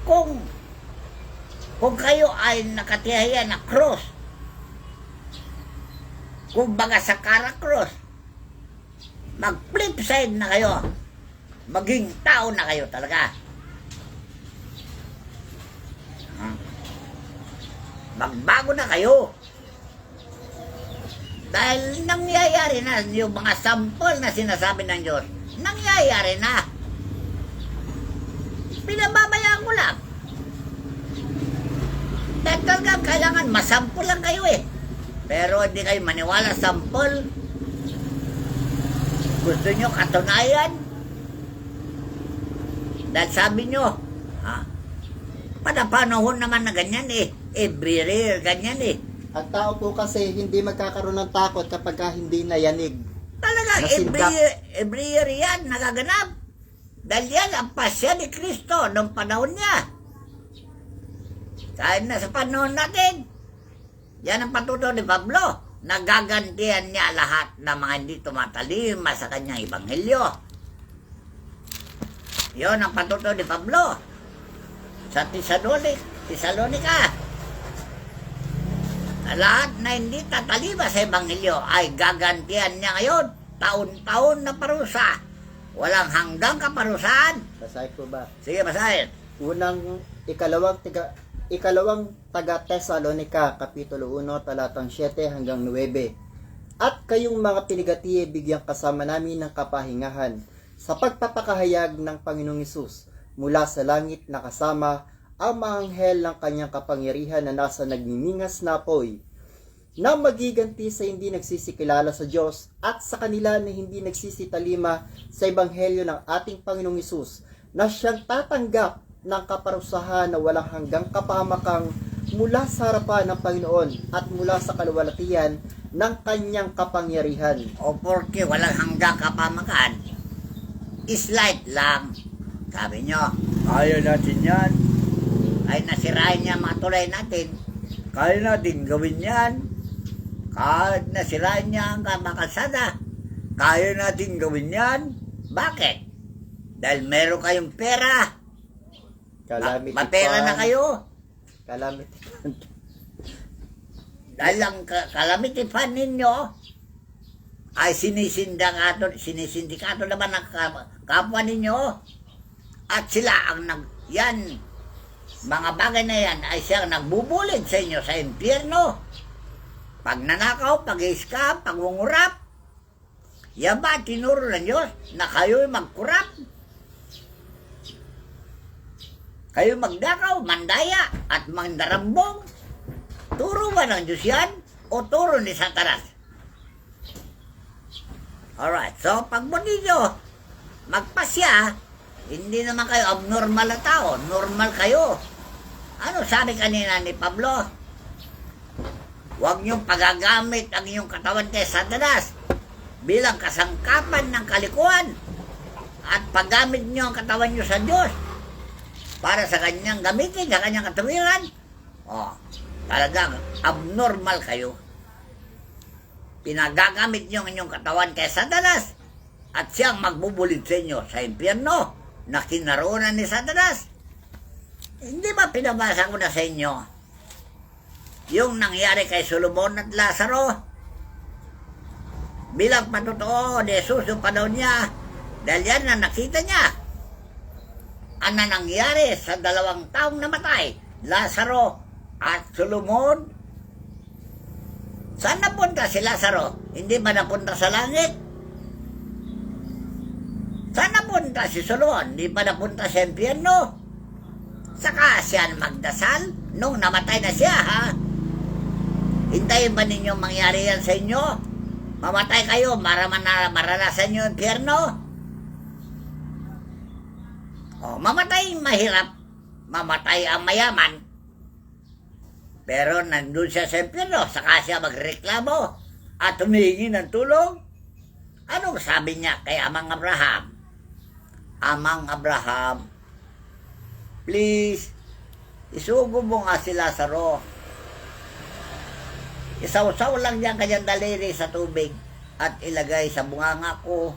Kung kayo ay nakatihayan na cross, kung baga sa kara cross, mag-flip side na kayo, maging tao na kayo talaga. Magbago na kayo. Dahil nangyayari na yung mga sample na sinasabi ng Diyos, nangyayari na. Pinababayaan ko lang. Dahil talagang kailangan masample lang kayo Pero hindi kayo maniwala sample. Gusto nyo katunayan? Dahil sabi nyo, panapanahon naman na ganyan every year ganyan Ang tao po kasi hindi magkakaroon ng takot kapag hindi nayanig. Talaga, Nasindak. every year yan nagaganap. Dahil yan ang pasya ni Kristo noong panahon niya. Kahit na sa panahon natin, yan ang patuto ni Pablo. Nagagantihan niya lahat ng mga hindi tumatalima sa kanyang ebanghelyo. Yon ang patuto ni Pablo sa Tesalonica. Lahat na hindi tatalima sa ebanghelyo ay gagantihan niya ngayon. Taon-taon na parusa. Walang hanggang kaparusahan. Basahin po ba? Sige, basahin. Ikalawang taga Tesalonica, Kapitulo 1, talatang 7 hanggang 9. At kayong mga pinigatiye, bigyang kasama namin ng kapahingahan sa pagpapakahayag ng Panginoong Hesus mula sa langit na kasama ang mga anghel ng kanyang kapangyarihan na nasa nagniningas na apoy, na magiganti sa hindi nagsisikilala sa Diyos at sa kanila na hindi nagsisitalima sa ebanghelyo ng ating Panginoong Hesus, na siyang tatanggap ng kaparusahan na walang hanggang kapahamakang mula sa harapan ng Panginoon at mula sa kaluwalhatian ng kanyang kapangyarihan. O porque walang hanggang kapamakan, slight lang. Sabi nyo, kaya natin yan. Ay nasirain niya mga tulay natin. Kaya natin gawin yan. Kahit nasirain niya ang kalsada, kaya natin gawin yan. Bakit? Dahil meron kayong pera. Calamity Mapera fund. na kayo. Calamity fund. Dahil ang calamity fund ninyo ay sinisindikato naman ng kapwa ninyo. At sila ang yan, mga bagay na yan ay siyang nagbubulid sa inyo sa impyerno. Pagnanakaw, pag-scam, pagungurap. Yan ba tinuro ng Diyos na kayo'y magkurap? Kayo magdakaw, mandaya, at mandarambong. Turo ba ng Diyos yan? O turo ni Satanas? Alright, so pag ninyo magpasya, hindi naman kayo abnormal na tao. Normal kayo. Ano sabi kanina ni Pablo? Huwag niyong pagagamit ang iyong katawan kay Satanas bilang kasangkapan ng kalikuan. At paggamit niyo ang katawan niyo sa Diyos para sa kanyang gamitin, sa kanyang katuwiran. Talagang abnormal kayo. Pinagagamit niyo ang inyong katawan kay Satanas at siyang magbubulid sa inyo sa impyerno na kinaroonan ni Satanas. Hindi ba pinabasa ko na sa inyo yung nangyari kay Solomon at Lazaro? Bilang patotoo ni Jesus yung panahon niya, dahil yan na nakita niya ang nangyari sa 2 taong namatay, Lazaro at Solomon. Saan napunta si Lazaro? Hindi ba napunta sa langit? Saan napunta si Solomon? Hindi ba napunta sa impyerno? Saka siya magdasal nung namatay na siya, ha? Hintayin ba ninyo mangyari yan sa inyo? Mamatay kayo para maranasan nyo yung impyerno? O, mamatay mahirap. Mamatay ang mayaman. Pero nandun siya sa impyerno, saka siya magreklamo at humihingi ng tulong. Anong sabi niya kay Amang Abraham? Amang Abraham, please, isugo mo nga si Lazaro. Isaw-saw lang niya kanyang daliri sa tubig at ilagay sa bunganga ko.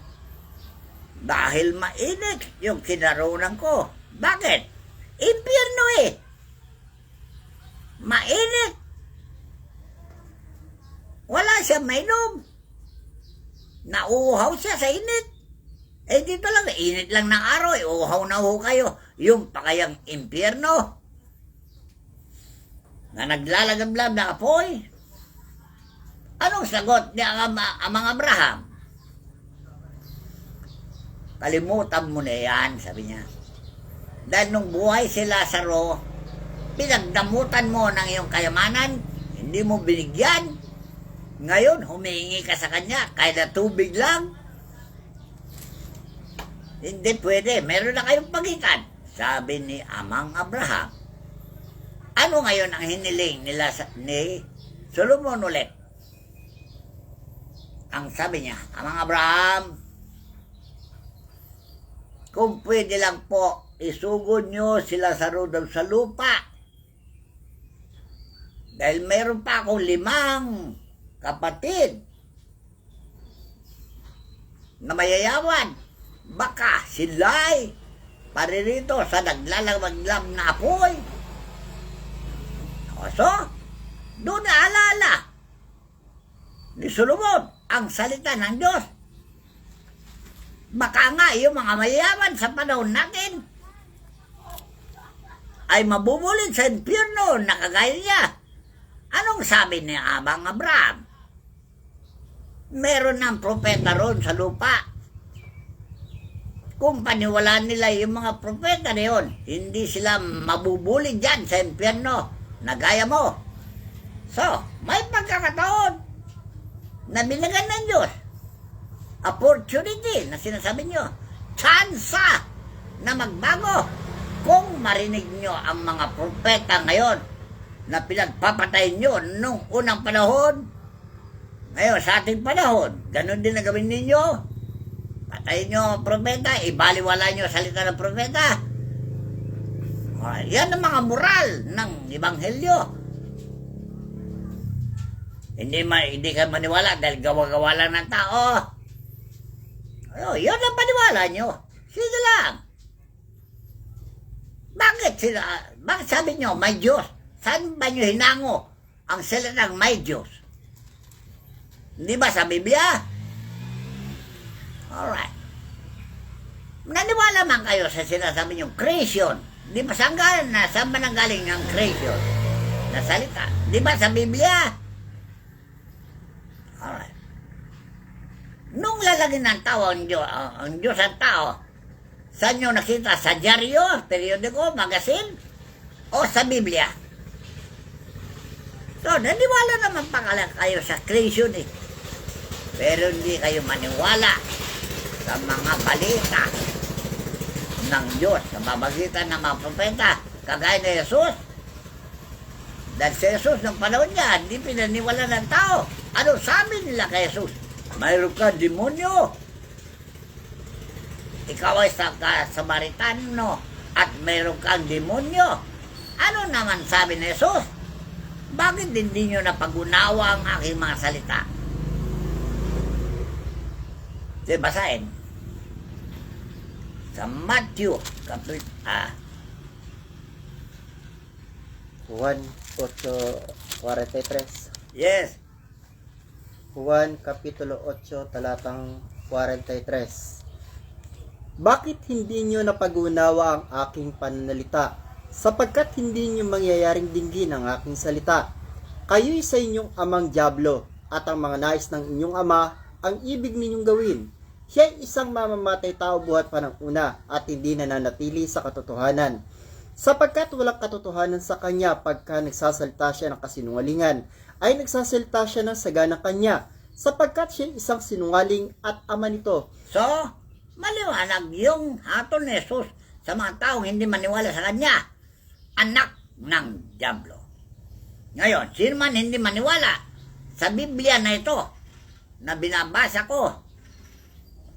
Dahil mainit yung kinaronan ko. Bakit? Impyerno eh. Mainit. Wala siya mainom. Nauuhaw siya sa init. Eh dito lang, init lang ng araw, uhaw na uhaw kayo. Yung pakayang impyerno na naglalagablab na apoy. Anong sagot ni Amang Abraham? Kalimutan mo na yan, sabi niya. Dahil nung buhay si Lazaro, pinagdamutan mo ng iyong kayamanan, hindi mo binigyan. Ngayon, humingi ka sa kanya, kahit na tubig lang. Hindi pwede, meron na kayong pagitan, sabi ni Amang Abraham. Ano ngayon ang hiniling nila ni Solomon ulit? Ang sabi niya, Amang Abraham, kung pwede lang po, isugod nyo si Lazaro daw sa lupa. Dahil meron pa akong 5 kapatid na mayayaman. Baka sila'y paririto sa naglalaglag na apoy. So, doon naalala ni Solomon ang salita ng Diyos. Baka nga yung mga mayayaman sa panahon natin ay mabubulid sa impyerno na kagaya niya. Anong sabi ni Amang Abraham? Meron ng propeta ron sa lupa. Kung paniwalaan nila yung mga propeta na yun, hindi sila mabubulid dyan sa impyerno na gaya mo. So, may pagkakataon na binigyan ng Diyos opportunity na sinasabi nyo, tsansa na magbago kung marinig nyo ang mga propeta ngayon na pinagpapatay nyo nung unang panahon. Ngayon, sa ating panahon, ganun din na gawin ninyo. Patayin nyo ang propeta, ibaliwala nyo salita ng propeta. Yan ang mga moral ng Ebanghelyo. Hindi ka maniwala dahil gawa-gawa lang ng tao. Yan ang paniwala nyo. Sige lang. Bakit sabi nyo may Diyos? Saan ba nyo hinango ang salitang may Diyos? Hindi ba sa Biblia? Alright. Naniwala man kayo sa sinasabi nyo, creation. Di ba saan ba nanggaling ang creation na salita? Di ba sa Biblia? Alright. Nung lalagyan ng tao ang Diyos ang tao, saan nyo nakita? Sa dyaryo, periodiko, magazine, o sa Biblia? So, naniwala naman pala kayo sa creation eh. Pero hindi kayo maniwala sa mga balita ng Diyos sa mamagitan ng mga propeta kagaya ni Jesus. Dahil si Jesus ng panahon niya, hindi pinaniwala ng tao. Ano sabi nila kay Jesus? Mayroon ka demonyo. Ikaw ay Samaritano at mayroon kang demonyo. Ano naman sabi ni Jesus? Bakit hindi nyo napag-unawa ang aking mga salita? Basahin. Sa Matthew, Juan 8:43. Yes. Juan Kapitulo 8, talatang 43. Bakit hindi nyo napag-unawa ang aking pananalita? Sapagkat hindi nyo mangyayaring dinggin ang aking salita. Kayo'y sa inyong amang dyablo, at ang mga nais ng inyong ama ang ibig ninyong gawin. Siya'y isang mamamatay tao buhat pa ng una, at hindi nananatili sa katotohanan. sapagkat walang katotohanan sa kanya pagka nagsasalita siya ng kasinungalingan, ay nagsasalita siya ng saganang kanya, sapagkat siya isang sinungaling at ama nito. So, maliwanag yung hatol ni Jesus sa mga taong hindi maniwala sa kanya. Anak ng Diablo. Ngayon, sino man hindi maniwala sa Biblia na ito na binabasa ko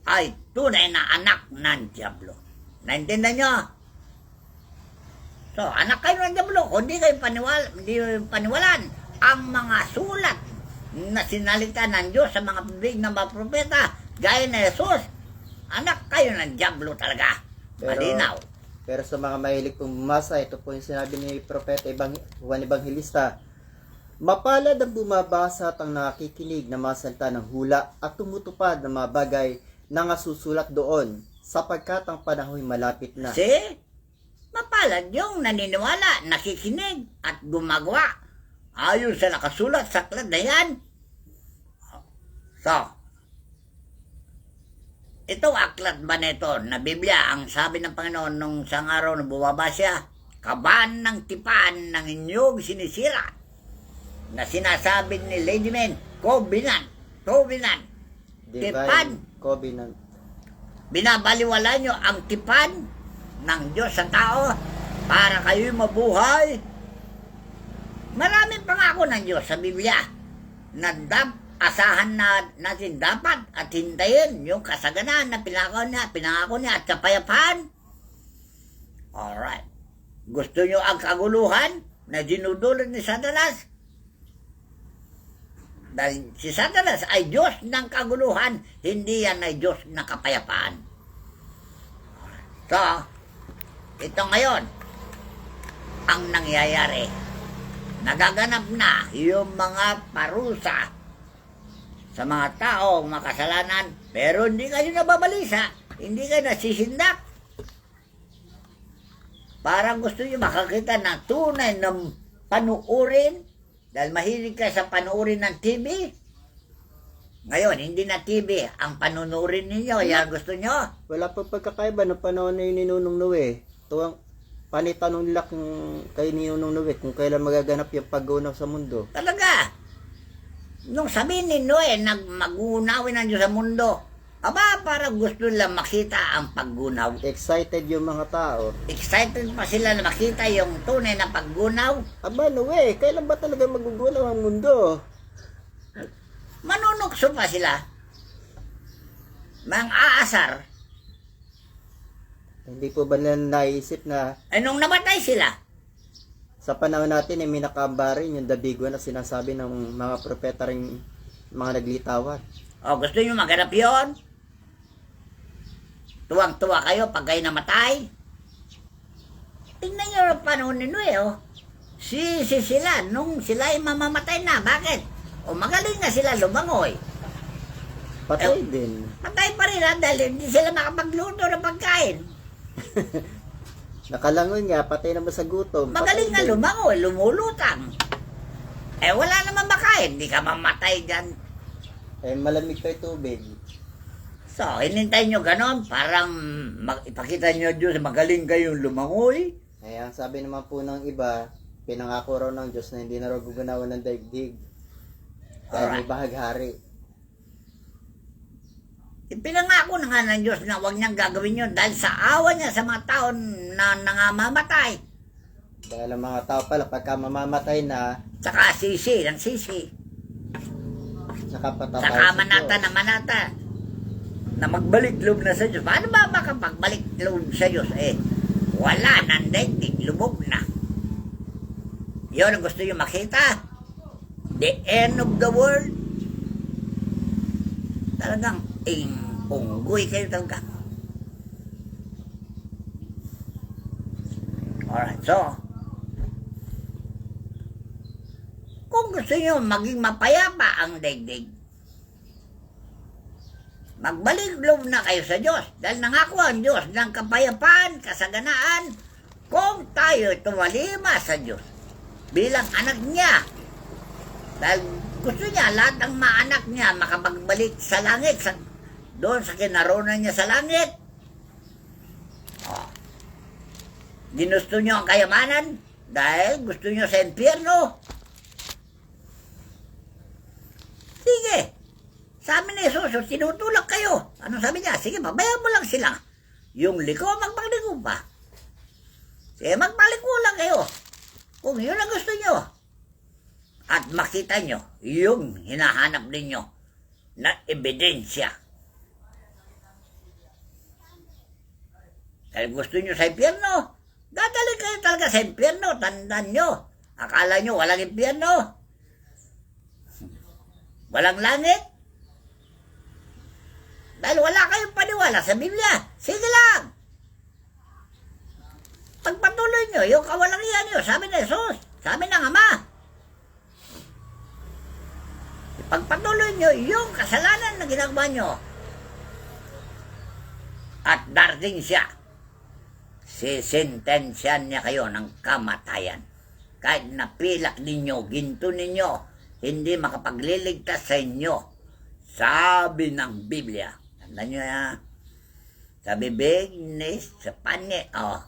ay tunay na anak ng Diablo. Naintindihan nyo? So, anak kayo ng Diablo. Kung hindi kayo paniwalaan ang mga sulat na sinalita ng Diyos sa mga bibig ng mga propeta, gaya na Jesus, anak kayo ng Diablo talaga. Malinaw. Pero sa mga mahilig pong bumasa, ito po yung sinabi ni Propeta Juan Evangelista, mapalad ang bumabasa at ang nakikinig na mga salita ng hula at tumutupad ng mga bagay na nasusulat doon, sapagkat ang panahon malapit na. See? Mapalad yung naniniwala, nakikinig at gumagawa ayon sa nakasulat sa aklat na yan. So, itong aklat ba nito na Biblia, ang sabi ng Panginoon nung isang araw na bumaba siya, kaban ng tipan ng inyong sinisira, na sinasabi ni Lady Men, Covenant, tipan. Covenant. Binabaliwala nyo ang tipan ng Diyos sa tao para kayo mabuhay. Maraming pangako ng Diyos sa Biblia na asahan na natin dapat at hintayin yung kasaganaan na pinangako niya at kapayapaan. Alright. Gusto nyo ang kaguluhan na dinudulot ni Satanas? Dahil si Satanas ay Diyos ng kaguluhan, hindi yan ay Diyos ng kapayapaan. So, ito ngayon, ang nangyayari. Nagaganap na yung mga parusa sa mga taong makasalanan, pero hindi kayo nababalisa, hindi kayo nasisindak. Parang gusto nyo makakita ng tunay ng panuurin, dahil mahilig ka sa panuurin ng TV. Ngayon, hindi na TV ang panunurin ninyo, yan gusto nyo. Wala pa pagkakaiba ng panahon na yung ninunong Noe. Tuwang panitanong nila kung kay ninunong Noe kung kailan magaganap yung paggunaw sa mundo. Talaga. Nung sabihin ni Noe, mag-unawin ang Diyos sa mundo, aba, parang gusto nila makita ang paggunaw. Excited yung mga tao. Excited pa sila na makita yung tunay na paggunaw. Aba, Noe, kailan ba talaga magugunaw ang mundo? Manunukso pa sila. Mang aasar. Hindi po ba nila naisip na Nung namatay sila, sa panahon natin ay may nakaambarin yung dabigo na sinasabi ng mga propeta ring mga naglitawan. o gusto nyo maganap yun? Tuwang-tuwa kayo pag kayo namatay? Tingnan nyo ang panahon ni Noe, oh. Sisi sila nung sila ay mamamatay na. Bakit? O magaling na sila lumangoy. Patay din. Patay pa rin dahil hindi sila makapagluto ng pagkain. Nakalangoy nga, patay naman sa gutom. Magaling Patay na din. lumangoy, lumulutang. Wala naman makain, hindi ka mamatay dyan. Malamig pa yung tubig. So, hinintay nyo ganon, parang ipakita nyo Diyos, magaling kayong lumangoy. Ang sabi naman po ng iba, pinangako raw ng Diyos na hindi na raw gugunawan ng daigdig. Dahil may bahaghari. Ipinangako na nga ng Diyos na huwag niyang gagawin yun dahil sa awa niya sa mga tao na nangangamatay. Dahil ang mga tao pala, pagka mamamatay na, Saka sisi, ng sisi. saka patatay Saka sa manata Diyos. na manata. Na magbalik loob na sa Diyos. Paano ba makapagbalik loob sa Diyos? Wala, nandaigdig, lubog na. Yun ang gusto nyo makita. The end of the world. Talagang unggoy kayo talaga. Alright, so, kung gusto nyo maging mapayapa ang daigdig, magbalik loob na kayo sa Diyos dahil nangako ang Diyos ng kapayapaan, kasaganaan kung tayo tumalima sa Diyos bilang anak niya. Dahil gusto niya lahat ng mga anak niya makapagbalik sa langit, doon sa kinaronan niya sa langit. Ginusto nyo ang kayamanan dahil gusto nyo sa impyerno. Sige. Sabi ni Jesus, tinutulak kayo. Ano sabi niya? Sige, babayan mo lang sila. Yung liko, magpagliko pa. Sige, magpaliko lang kayo. Kung yun ang gusto nyo. At makita nyo yung hinahanap ninyo na ebidensya. Dahil gusto nyo sa impyerno, dadali kayo talaga sa impyerno. Tandaan nyo. Akala nyo walang impyerno. Walang langit. Dahil wala kayong paniwala sa Biblia. Sige lang. Pagpatuloy nyo, yung kawalangian nyo, sabi ni Jesus, sabi ng Ama. Pagpatuloy nyo, yung kasalanan na ginagawa nyo. At darating siya. Sisentensyan niya kayo ng kamatayan. Kahit napilak ninyo, ginto ninyo, hindi makapagliligtas sa inyo. Sabi ng Biblia. Tandaan nyo ya. Sa bibig ni Panias.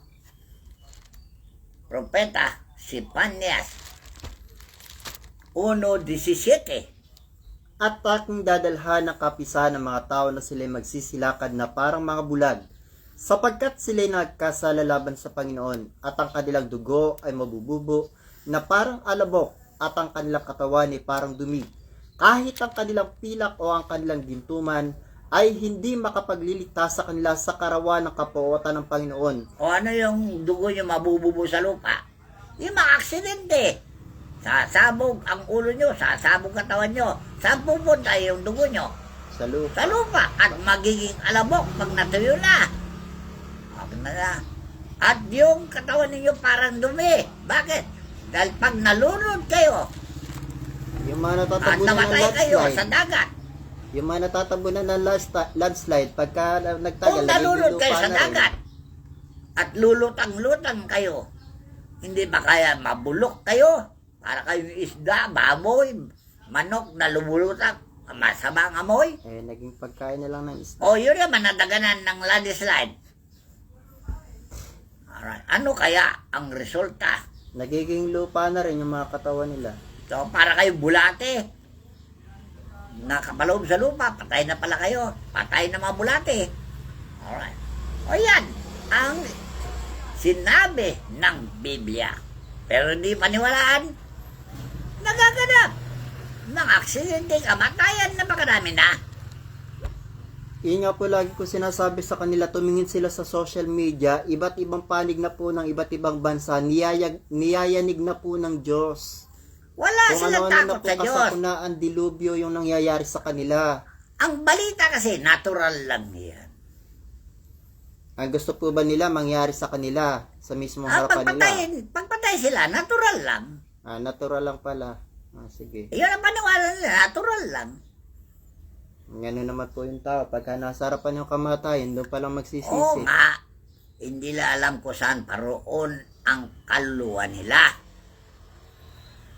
Propeta si Panias. 1:17. At aking dadalhan ng kapisahan ng mga tao na sila'y magsisilakad na parang mga bulag, sapagkat sila'y nagkasala laban sa Panginoon, at ang kanilang dugo ay mabububo na parang alabok, at ang kanilang katawan ay parang dumi. Kahit ang kanilang pilak o ang kanilang gintuman ay hindi makapagliligtas sa kanila sa karawan ng kapuotan ng Panginoon. O ano yung dugo nyo mabububo sa lupa? Yung mga aksidente. Sasabog ang ulo nyo, sasabog katawan nyo. Saan pupunta yung dugo nyo? Sa lupa. Sa lupa. At magiging alabok pag natuyo na. Okay na. At yung katawan ninyo parang dumi. Bakit? Dahil pag nalunod kayo, Yung mga at natatabunan ng namatay kayo sa landslide. dagat. Yung mga natatabunan ng landslide, pagka nagtagal, Kung nalunod nagiging kayo lupa sa na rin. dagat at lulutang-lutang kayo, hindi ba kaya mabulok kayo? Para kayong isda, baboy, manok na lumulutang, masama ang amoy. Eh, naging pagkain na lang ng isda. O yun naman nadaganan ng landslide. Alright. Ano kaya ang resulta? Nagiging lupa na rin yung mga katawan nila. So, para kayo bulate. Nakapaloob sa lupa, patay na pala kayo. Patay na mga bulate. Alright. O yan, ang sinabi ng Biblia. Pero hindi paniwalaan. Nagaganap ng aksidente, kamatayan na makarami na. Yun nga po lagi ko sinasabi sa kanila, tumingin sila sa social media, iba't ibang panig na po ng iba't ibang bansa, niyayanig na po ng Diyos. Wala Kung silang ano-ano na takot po sa Diyos. kasakunaan, dilubyo yung nangyayari sa kanila. Ang balita kasi, natural lang yan. Ang gusto po ba nila mangyari sa kanila, sa mismong harapan nila? Pagpatay sila, natural lang. Natural lang pala. Sige. Yun ang paniwala nila, natural lang. Ganun naman po yung tao. Pagka nasa harapan yung kamatayan, doon palang magsisisi. Oo nga, hindi nila alam kung saan paroon ang kaluluwa nila.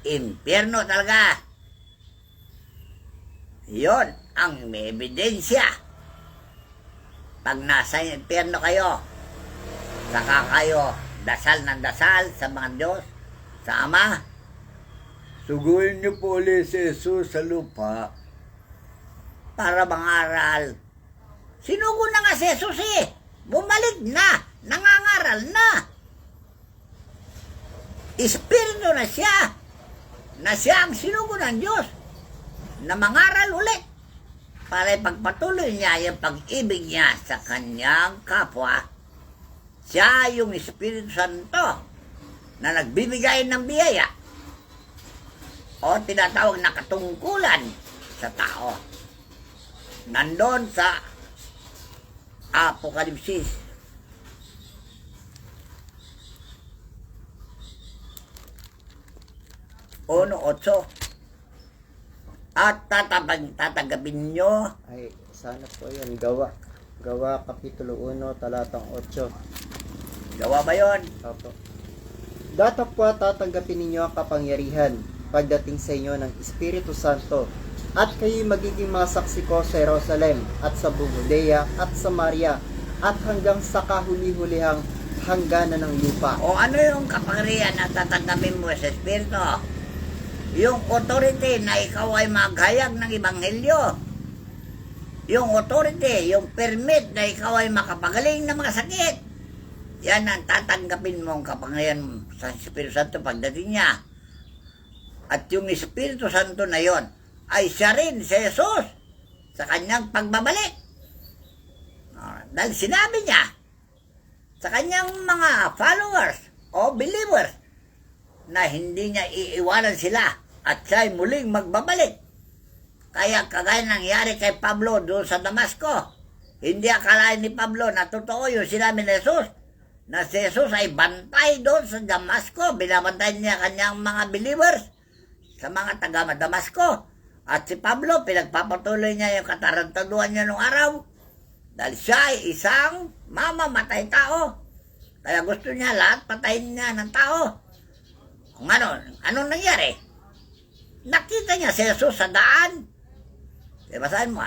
Impyerno talaga. Yon ang may ebidensya. Pag nasa impyerno kayo, saka kayo dasal ng dasal sa mga Diyos, sa Ama. Suguin niyo po ulit si Jesus sa lupa para mangaral. Sinugo na nga si Jesus eh. Bumalik na. Nangangaral na. Espiritu na siya. Na siya ang sinugo ng Diyos. Na mangaral ulit. Para ipagpatuloy niya yung pag-ibig niya sa kanyang kapwa. Siya yung Espiritu Santo na nagbibigay ng biyaya o tinatawag na katungkulan sa tao. Nandun sa Apokalipsis. Uno, 8. At tatanggapin nyo. Ay, sana po yun. Gawa Kapitulo 1, talatang 8. Gawa ba yun? Opo. Datapwa tatanggapin ninyo ang kapangyarihan pagdating sa inyo ng Espiritu Santo, at kayo'y magiging mga saksi ko sa Jerusalem at sa buong Judea at Samaria at hanggang sa kahuli-hulihang hangganan ng lupa. O ano yung kapangyarihan na tatanggapin mo sa Espiritu? Yung authority na ikaw ay maghayag ng Ebanghelyo. Yung authority, yung permit na ikaw ay makapagaling ng mga sakit. Yan ang tatanggapin mong kapangyarihan sa Espiritu Santo pagdating niya. At yung Espiritu Santo na yon ay siya rin, si Jesus, sa kanyang pagbabalik. Dahil sinabi niya sa kanyang mga followers o believers na hindi niya iiwanan sila at siya ay muling magbabalik. Kaya kagaya nangyari kay Pablo doon sa Damasco, hindi akalain ni Pablo na totoo yung sinabi ni Jesus, na si Jesus ay bantay doon sa Damasco. Binabantay niya kanyang mga believers sa mga taga Damasco. At si Pablo, pinagpapatuloy niya yung katarantaduhan niya nung araw dahil siya ay isang mamamatay tao. Kaya gusto niya lahat patayin niya ng tao. Kung anong nangyari? Nakita niya si Jesus sa daan. Basahin mo.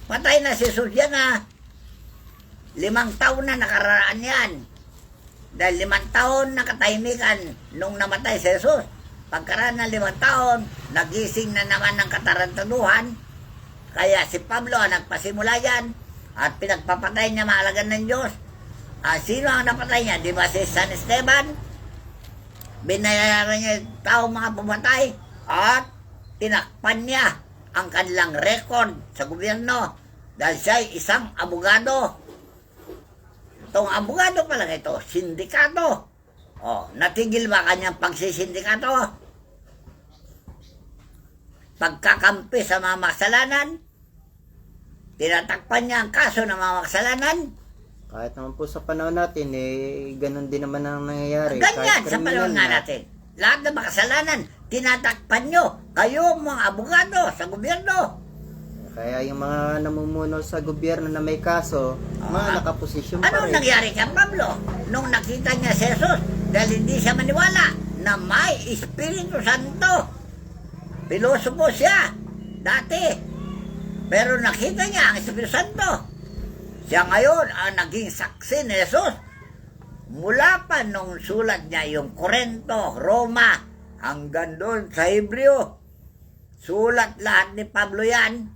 Patay na si Jesus yan 5 taon na nakaraan yan. Dahil 5 taon na katahimikan nung namatay si Jesus. Pagkaraan ng 5 taon, nagising na naman ng katarantaduhan. Kaya si Pablo ang nagpasimula yan at pinagpapatay niya maalagan ng Diyos. Sino ang napatay niya? Di ba si San Esteban? Binayaran niya yung tao mga pumatay at tinakpan niya ang kanilang record sa gobyerno dahil siya ay isang abogado. Itong abogado pala ito, sindikato. Natigil ba kanyang pagsisindikato? Pagkakampi sa mga makasalanan, tinatakpan niya ang kaso ng mga makasalanan. Kahit naman po sa panahon natin, ganun din naman ang nangyayari. Ganyan Kahit sa panahon nga natin. Lahat ng makasalanan, tinatakpan nyo. Kayo mga abogado sa gobyerno. Kaya yung mga namumuno sa gobyerno na may kaso, mga nakaposisyon pa Anong rin. nangyari kay Pablo? Nung nakita niya si Jesus, dahil hindi siya maniwala na may Espiritu Santo. Pilosopo siya dati. Pero nakita niya ang Espiritu Santo. Siya ngayon ang naging saksi ni Jesus. Mula pa nung sulat niya yung Corinto, Roma, hanggang doon sa Hebreo. Sulat lahat ni Pablo yan.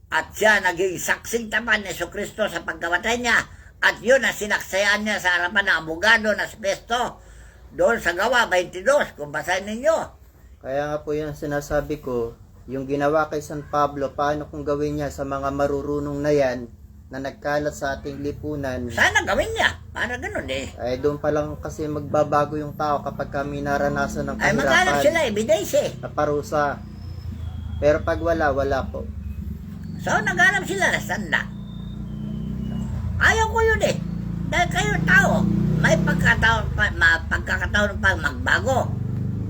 At siya naging saksing tapat ni Jesucristo sa pagkamatay niya. At yun ang sinaksayan niya sa harapan ng abogado na si Festo. Doon sa Gawa 22, kung basahin ninyo. Kaya nga po yung sinasabi ko, yung ginawa kay San Pablo, paano kung gawin niya sa mga marurunong na yan, na nagkalat sa ating lipunan. Sana gawin niya. Para ganun Ay doon pa lang kasi magbabago yung tao kapag kami naranasan ng Ay maghanap sila ebidensya na parusa. Pero pag wala po. So naghanap sila na sanda. Ayaw ko yun Dahil kayo tao, may pagkakataon pa magbago.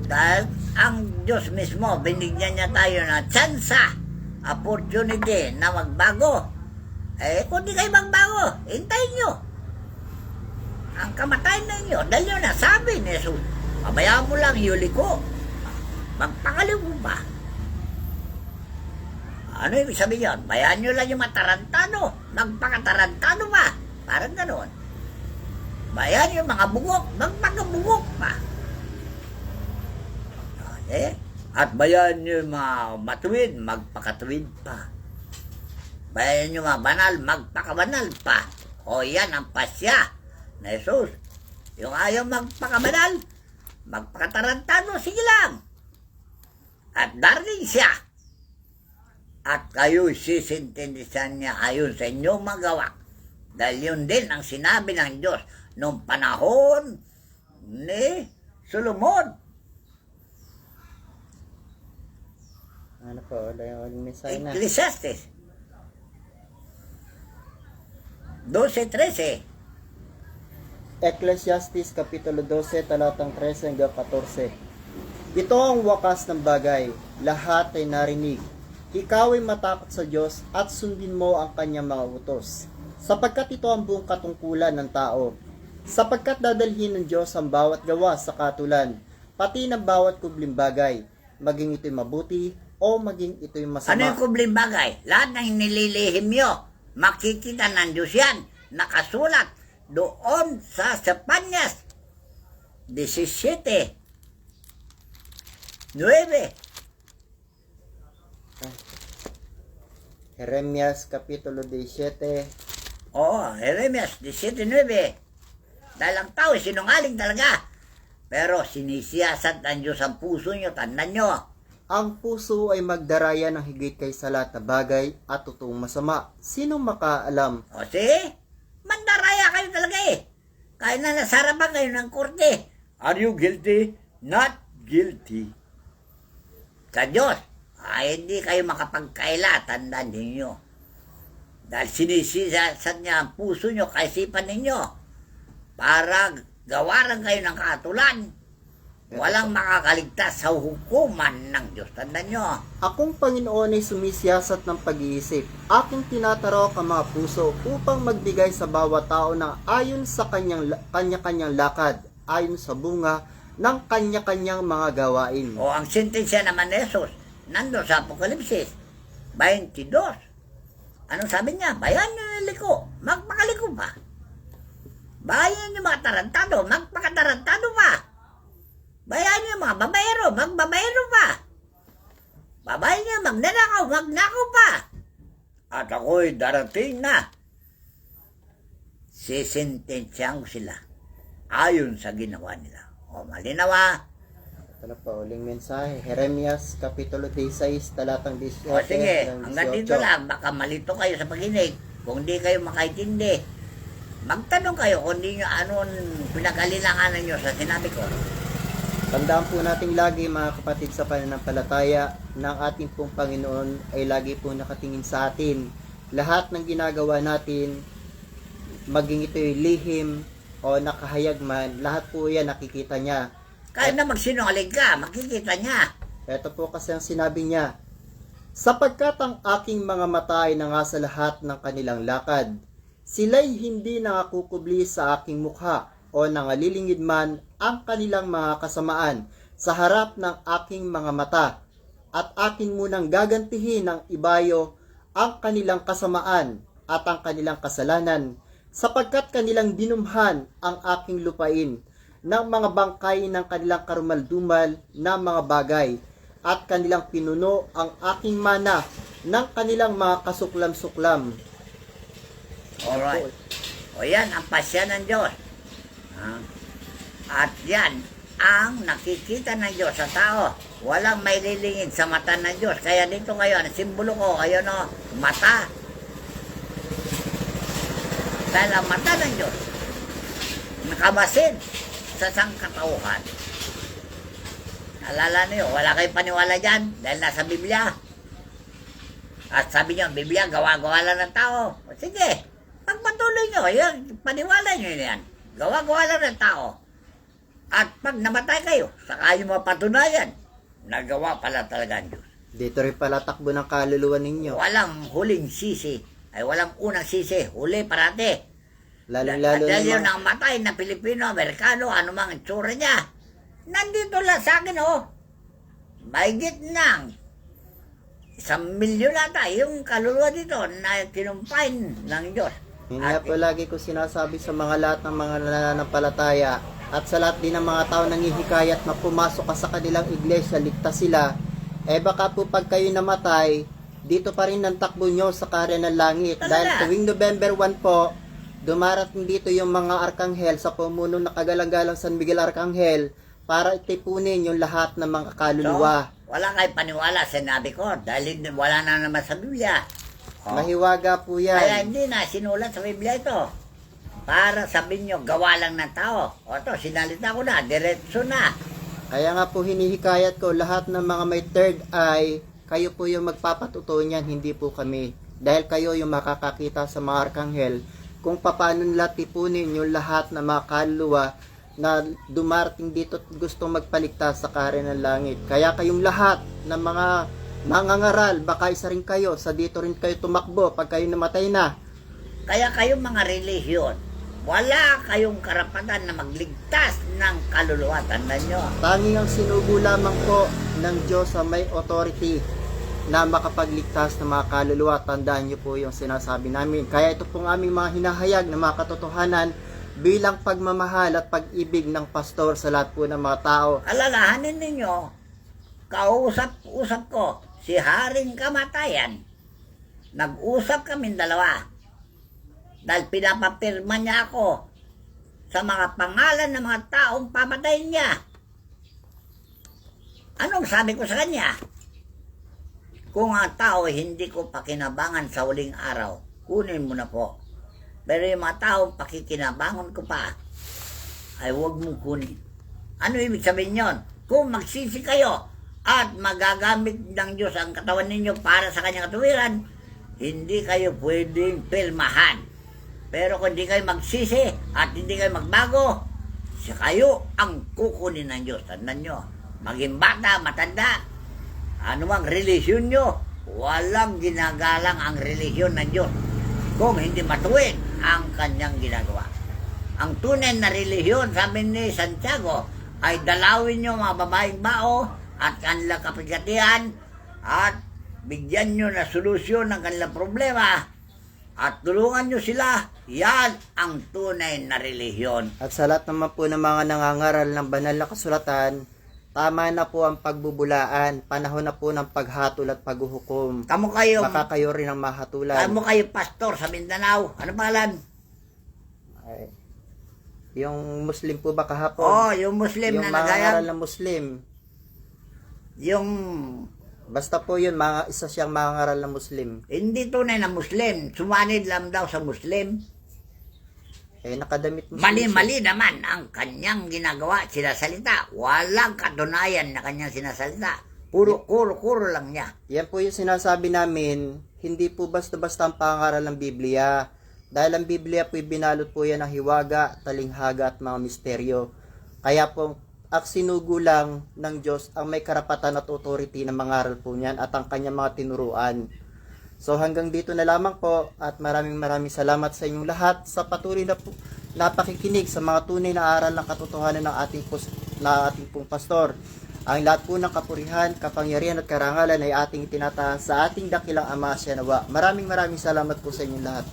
Dahil ang Diyos mismo, binigyan niya tayo ng tsansa, opportunity na magbago. Kung di kayo magbago, hintayin nyo ang kamatayan ninyo. Dahil yun sabi ni Jesus, pabayaan mo lang yuli ko. Magpakaliw mo ba? Ano ibig sabihin yun? Bayaan nyo lang yung matarantado. Magpakatarantado ba? Parang gano'n. Bayaan yung mga bugok. Magpakabugok pa. At bayaan nyo yung mga matuwid. Magpakatuwid pa. Bayaan nyo mga banal. Magpakabanal pa. O yan ang pasya na Jesus. Yung ayaw magpakabanal, magpakatarantado, sige lang. At darating siya. At kayo sisintindisan niya ayon sa inyong magawa. Dahil yun din ang sinabi ng Diyos noong panahon ni Solomon. Ano po, wala yung mensahe na. Ecclesiastes 12:13. Ecclesiastes Kapitulo 12, talatang 13 hanggang 14. Ito ang wakas ng bagay, lahat ay narinig. Ikaw ay matakot sa Diyos at sundin mo ang kanyang mga utos. Sapagkat ito ang buong katungkulan ng tao. Sapagkat dadalhin ng Diyos ang bawat gawa sa katulan, pati ng bawat kubling bagay, maging ito'y mabuti o maging ito'y masama. Ano yung kubling bagay? Lahat ng nililihim nyo makikita ng Diyos yan. Nakasulat doon sa Sepanyas 17:9. Jeremias Kapitulo 17. Oo, Jeremias 17:9. Dahil ang tao sinungaling talaga. Pero sinisiyasat ng Diyos ang puso nyo, tandaan nyo. Ang puso ay magdaraya ng higit kaysa lahat na bagay at totoong masama. Sino makaalam? O see, mandaraya kayo talaga eh. Kaya na nasarapan kayo ng korte. Are you guilty? Not guilty. Sa Diyos, ay hindi kayo makapagkaila, tandaan ninyo. Dahil sinisisat niya ang puso nyo, kaisipan ninyo, para gawaran kayo ng kaatulan. Walang makakaligtas sa hukuman ng Diyos. Tandaan nyo. Akong Panginoon ay sumisiyasat ng pag-iisip. Aking tinatarok ang mga puso upang magbigay sa bawat tao ng ayon sa kanya-kanyang lakad, ayon sa bunga ng kanya-kanyang mga gawain. O ang sentensya naman ni Jesus, nandun sa Apokalipsis 22. Ano sabi niya? Bayan nyo yung liko, magpakaliko pa. Bayan nyo mga tarantado, magpakatarantado pa. Bayan nyo mga babayero, magbabayero pa. Babayan nyo magnanakaw, magnakaw pa. At ako'y darating na. Sisentensyahan ko sila ayon sa ginawa nila. O malinawa. Ito na po, uling mensahe. Jeremias Kapitulo 16, talatang 17. O sige, hanggang 18. dito lang. Baka malito kayo sa paginig. Kung di kayo makaintindi, magtanong kayo kung di nyo anong pinag-alilanganan nyo sa sinabi ko. Tandaan po natin lagi mga kapatid sa pananampalataya ng ating pong Panginoon ay lagi po nakatingin sa atin. Lahat ng ginagawa natin, maging ito'y lihim o nakahayag man, lahat po yan nakikita niya. Kahit na magsinungaling ka, makikita niya. Ito po kasi ang sinabi niya, sapagkat ang aking mga mata ay nangasa lahat ng kanilang lakad, sila'y hindi nakakukubli sa aking mukha o nangalilingid man ang kanilang mga kasamaan sa harap ng aking mga mata, at akin munang gagantihin ng ibayo ang kanilang kasamaan at ang kanilang kasalanan, sapagkat kanilang dinumhan ang aking lupain ng mga bangkay ng kanilang karumaldumal na mga bagay, at kanilang pinuno ang aking mana ng kanilang mga kasuklam-suklam. Alright. O yan, ang pasya ng Diyos. At yan ang nakikita ng Diyos sa tao. Walang may lilingid sa mata ng Diyos. Kaya dito ngayon, simbolo ko, ayun o, mata. Dahil ang mata ng Diyos, nakabasin sa sangkatauhan. Alala niyo, wala kayong paniwala dyan dahil nasa Biblia. At sabi niyo, Biblia, gawa-gawa lang ng tao. O sige, pagpatuloy niyo, yan, paniwala niyo yan. Gawa-gawa lang ng tao. At pag namatay kayo, saka yung mapatunayan, nagawa pala talaga ang Diyos. Dito rin pala takbo ng kaluluwa ninyo. Walang huling sisi, ay walang unang sisi, huli parati. Lalo-lalo Dahil yun naman. ang matay na Pilipino, Amerikano, anumang itsura niya. Nandito lang sa akin, oh. Mahigit ng 1,000,000 ata yung kaluluwa dito na kinumpain ng Diyos. Yun nga po lagi ko sinasabi sa mga lahat ng mga nananampalataya at sa lahat din ng mga tao nanghihikayat na pumasok ka sa kanilang iglesia, ligtas sila, baka po pag kayo namatay, dito pa rin ang takbo nyo sa karya ng langit. Talaga? Dahil tuwing November 1 po, dumarating dito yung mga arkanghel sa pamuno na kagalang-galang San Miguel Arkanghel para itipunin yung lahat ng mga kaluluwa. So, wala kayo paniwala sa sinabi ko dahil wala na naman sa Biblia. Oh. Mahiwaga po yan. Kaya hindi na sinulat sa Biblia ito. Para sabihin nyo, gawa lang ng tao. O ito, sinalita ko na, diretso na. Kaya nga po hinihikayat ko lahat ng mga may third eye, kayo po yung magpapatuto niyan, hindi po kami. Dahil kayo yung makakakita sa mga arkanghel kung paano nila tipunin yung lahat ng mga kaluluwa na dumarating dito at gustong magpaligtas sa karya ng langit. Kaya kayong lahat ng mga mangangaral, baka isa rin kayo, sa dito rin kayo tumakbo pag kayo namatay na. Kaya kayong mga relihiyon, wala kayong karapatan na magligtas ng kaluluwa. Tandaan nyo. Tanging ang sinugo lamang po ng Diyos sa may authority. na makapagligtas ng mga kaluluwa. Tandaan niyo po yung sinasabi namin. Kaya ito pong aming mga hinahayag na mga katotohanan bilang pagmamahal at pag-ibig ng pastor sa lahat po ng mga tao. Alalahanin ninyo, kausap-usap ko si Haring Kamatayan. Nag-usap kami dalawa. Dahil pinapapirma niya ako sa mga pangalan ng mga taong papatayin niya. Anong sabi ko sa kanya? Kung ang tao hindi ko pakinabangan sa huling araw, kunin mo na po. Pero yung mga taong pakikinabangon ko pa, ay huwag mong kunin. Ano ibig sabihin yon? Kung magsisi kayo at magagamit ng Diyos ang katawan ninyo para sa kanyang katuwiran, hindi kayo pwedeng pilmahan. Pero kung hindi kayo magsisi at hindi kayo magbago, kayo ang kukunin ng Diyos. Tandaan nyo, maging bata, matanda, anumang relihiyon nyo, walang ginagalang ang relihiyon ng Diyos kung hindi matuwid ang kanyang ginagawa. Ang tunay na relihiyon, sabi ni Santiago, ay dalawin nyo mga babaeng bao at kanilang kapigatihan at bigyan nyo na solusyon ng kanilang problema at tulungan nyo sila. Yan ang tunay na relihiyon. At sa lahat naman po ng mga nangangaral ng banal na kasulatan, tama na po ang pagbubulaan. Panahon na po ng paghatol at paghuhukom. Baka kayo rin ang mahatulan. Kamu kayo pastor sa Mindanao. Ano pangalan? Ay, yung Muslim po ba kahapon? Oh, yung Muslim yung na mga nagayang. ngaral ng Muslim. Yung Basta po yun, isa siyang mga ngaral ng Muslim. hindi tunay na Muslim. Sumanid lang daw sa Muslim. Nakadamit Muslim. Mali-mali naman ang kanyang ginagawa, sinasalita. Walang katunayan na kanyang sinasalita. Puro kuro lang niya. Yan po yung sinasabi namin, hindi po basta-basta ang pangaral ng Biblia. Dahil ang Biblia po binalot po yan ng hiwaga, talinghaga at mga misteryo. Kaya po, sinugo lang ng Diyos ang may karapatan at authority na mangaral po niyan at ang kanyang mga tinuruan. So hanggang dito na lamang po at maraming salamat sa inyong lahat sa patuloy na po napakikinig sa mga tunay na aral ng katotohanan ng ating pong pastor. Ang lahat po ng kapurihan, kapangyarihan at karangalan ay ating itinataas sa ating dakilang Ama siya nawa. Maraming salamat po sa inyong lahat.